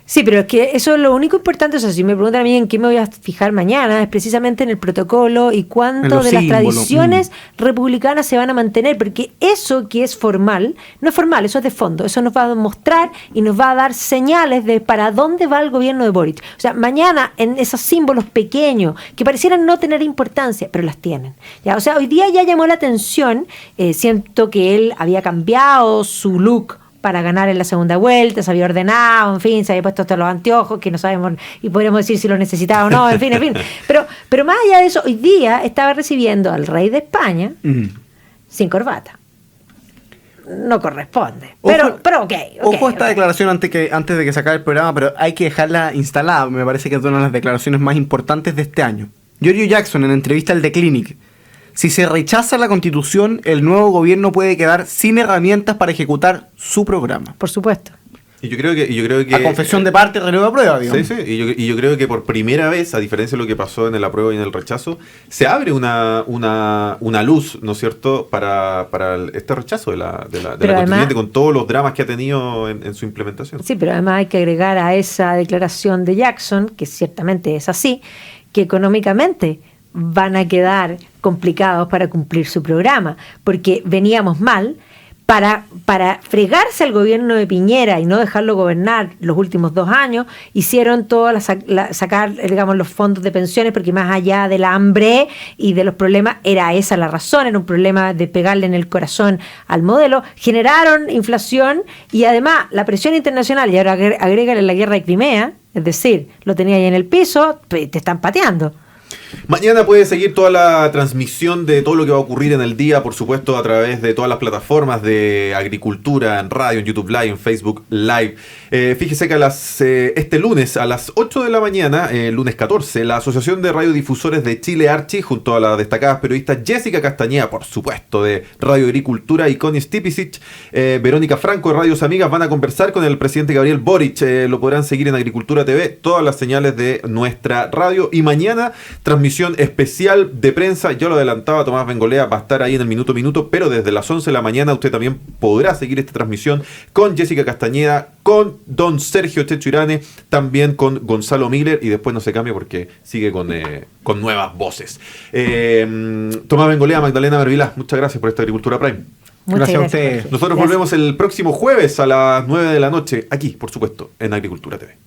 S2: Sí, pero es que eso es lo único importante. O sea, si me preguntan a mí en qué me voy a fijar mañana, es precisamente en el protocolo y cuánto de las tradiciones republicanas se van a mantener, porque eso que es formal, no es formal, eso es de fondo. Eso nos va a mostrar y nos va a dar señales de para dónde va el gobierno de Boric. O sea, mañana en esos símbolos pequeños que parecieran no tener importancia, pero las tienen. ¿Ya? O sea, hoy día ya llamó la atención, siento que él había cambiado su look para ganar en la segunda vuelta, se había ordenado, en fin, se había puesto hasta los anteojos, que no sabemos, y podríamos decir si los necesitaba o no, en fin. Pero más allá de eso, hoy día estaba recibiendo al rey de España sin corbata. No corresponde. Pero ok.
S3: Ojo a esta declaración antes de que se acabe el programa, pero hay que dejarla instalada. Me parece que es una de las declaraciones más importantes de este año. Giorgio Jackson, en entrevista al The Clinic, si se rechaza la Constitución, el nuevo gobierno puede quedar sin herramientas para ejecutar su programa.
S2: Por supuesto.
S1: Y yo creo que
S3: A confesión de parte, renueva prueba, digamos.
S1: Sí, sí. Y yo creo que por primera vez, a diferencia de lo que pasó en el apruebo y en el rechazo, se abre una luz, ¿no es cierto?, para este rechazo de la constituyente, con todos los dramas que ha tenido en su implementación.
S2: Sí, pero además hay que agregar a esa declaración de Jackson, que ciertamente es así, que económicamente van a quedar complicados para cumplir su programa, porque veníamos mal. Para fregarse al gobierno de Piñera y no dejarlo gobernar los últimos 2 años, hicieron todo sacar, digamos, los fondos de pensiones, porque más allá del hambre y de los problemas, era esa la razón, era un problema de pegarle en el corazón al modelo, generaron inflación y además la presión internacional, y ahora agrégale la guerra de Crimea, es decir, lo tenía ahí en el piso, te están pateando.
S1: Mañana puedes seguir toda la transmisión de todo lo que va a ocurrir en el día, por supuesto, a través de todas las plataformas de Agricultura, en radio, en YouTube Live, en Facebook Live. Fíjese que este lunes a las 8 de la mañana, lunes 14, la Asociación de Radiodifusores de Chile, Archi, junto a las destacadas periodistas Jessica Castañeda, por supuesto, de Radio Agricultura, y Connie Stipicic, Verónica Franco de Radios Amigas, van a conversar con el presidente Gabriel Boric. Lo podrán seguir en Agricultura TV, todas las señales de nuestra radio. Y mañana, transmisión especial de prensa, yo lo adelantaba, Tomás Bengolea va a estar ahí en el minuto a minuto, pero desde las 11 de la mañana usted también podrá seguir esta transmisión con Jessica Castañeda, con don Sergio Checho Irane, también con Gonzalo Miller, y después no se cambia porque sigue con nuevas voces. Tomás Bengolea, Magdalena Mervilá, muchas gracias por esta Agricultura Prime.
S3: Gracias a usted.
S1: Nosotros volvemos el próximo jueves a las 9 de la noche, aquí, por supuesto, en Agricultura TV.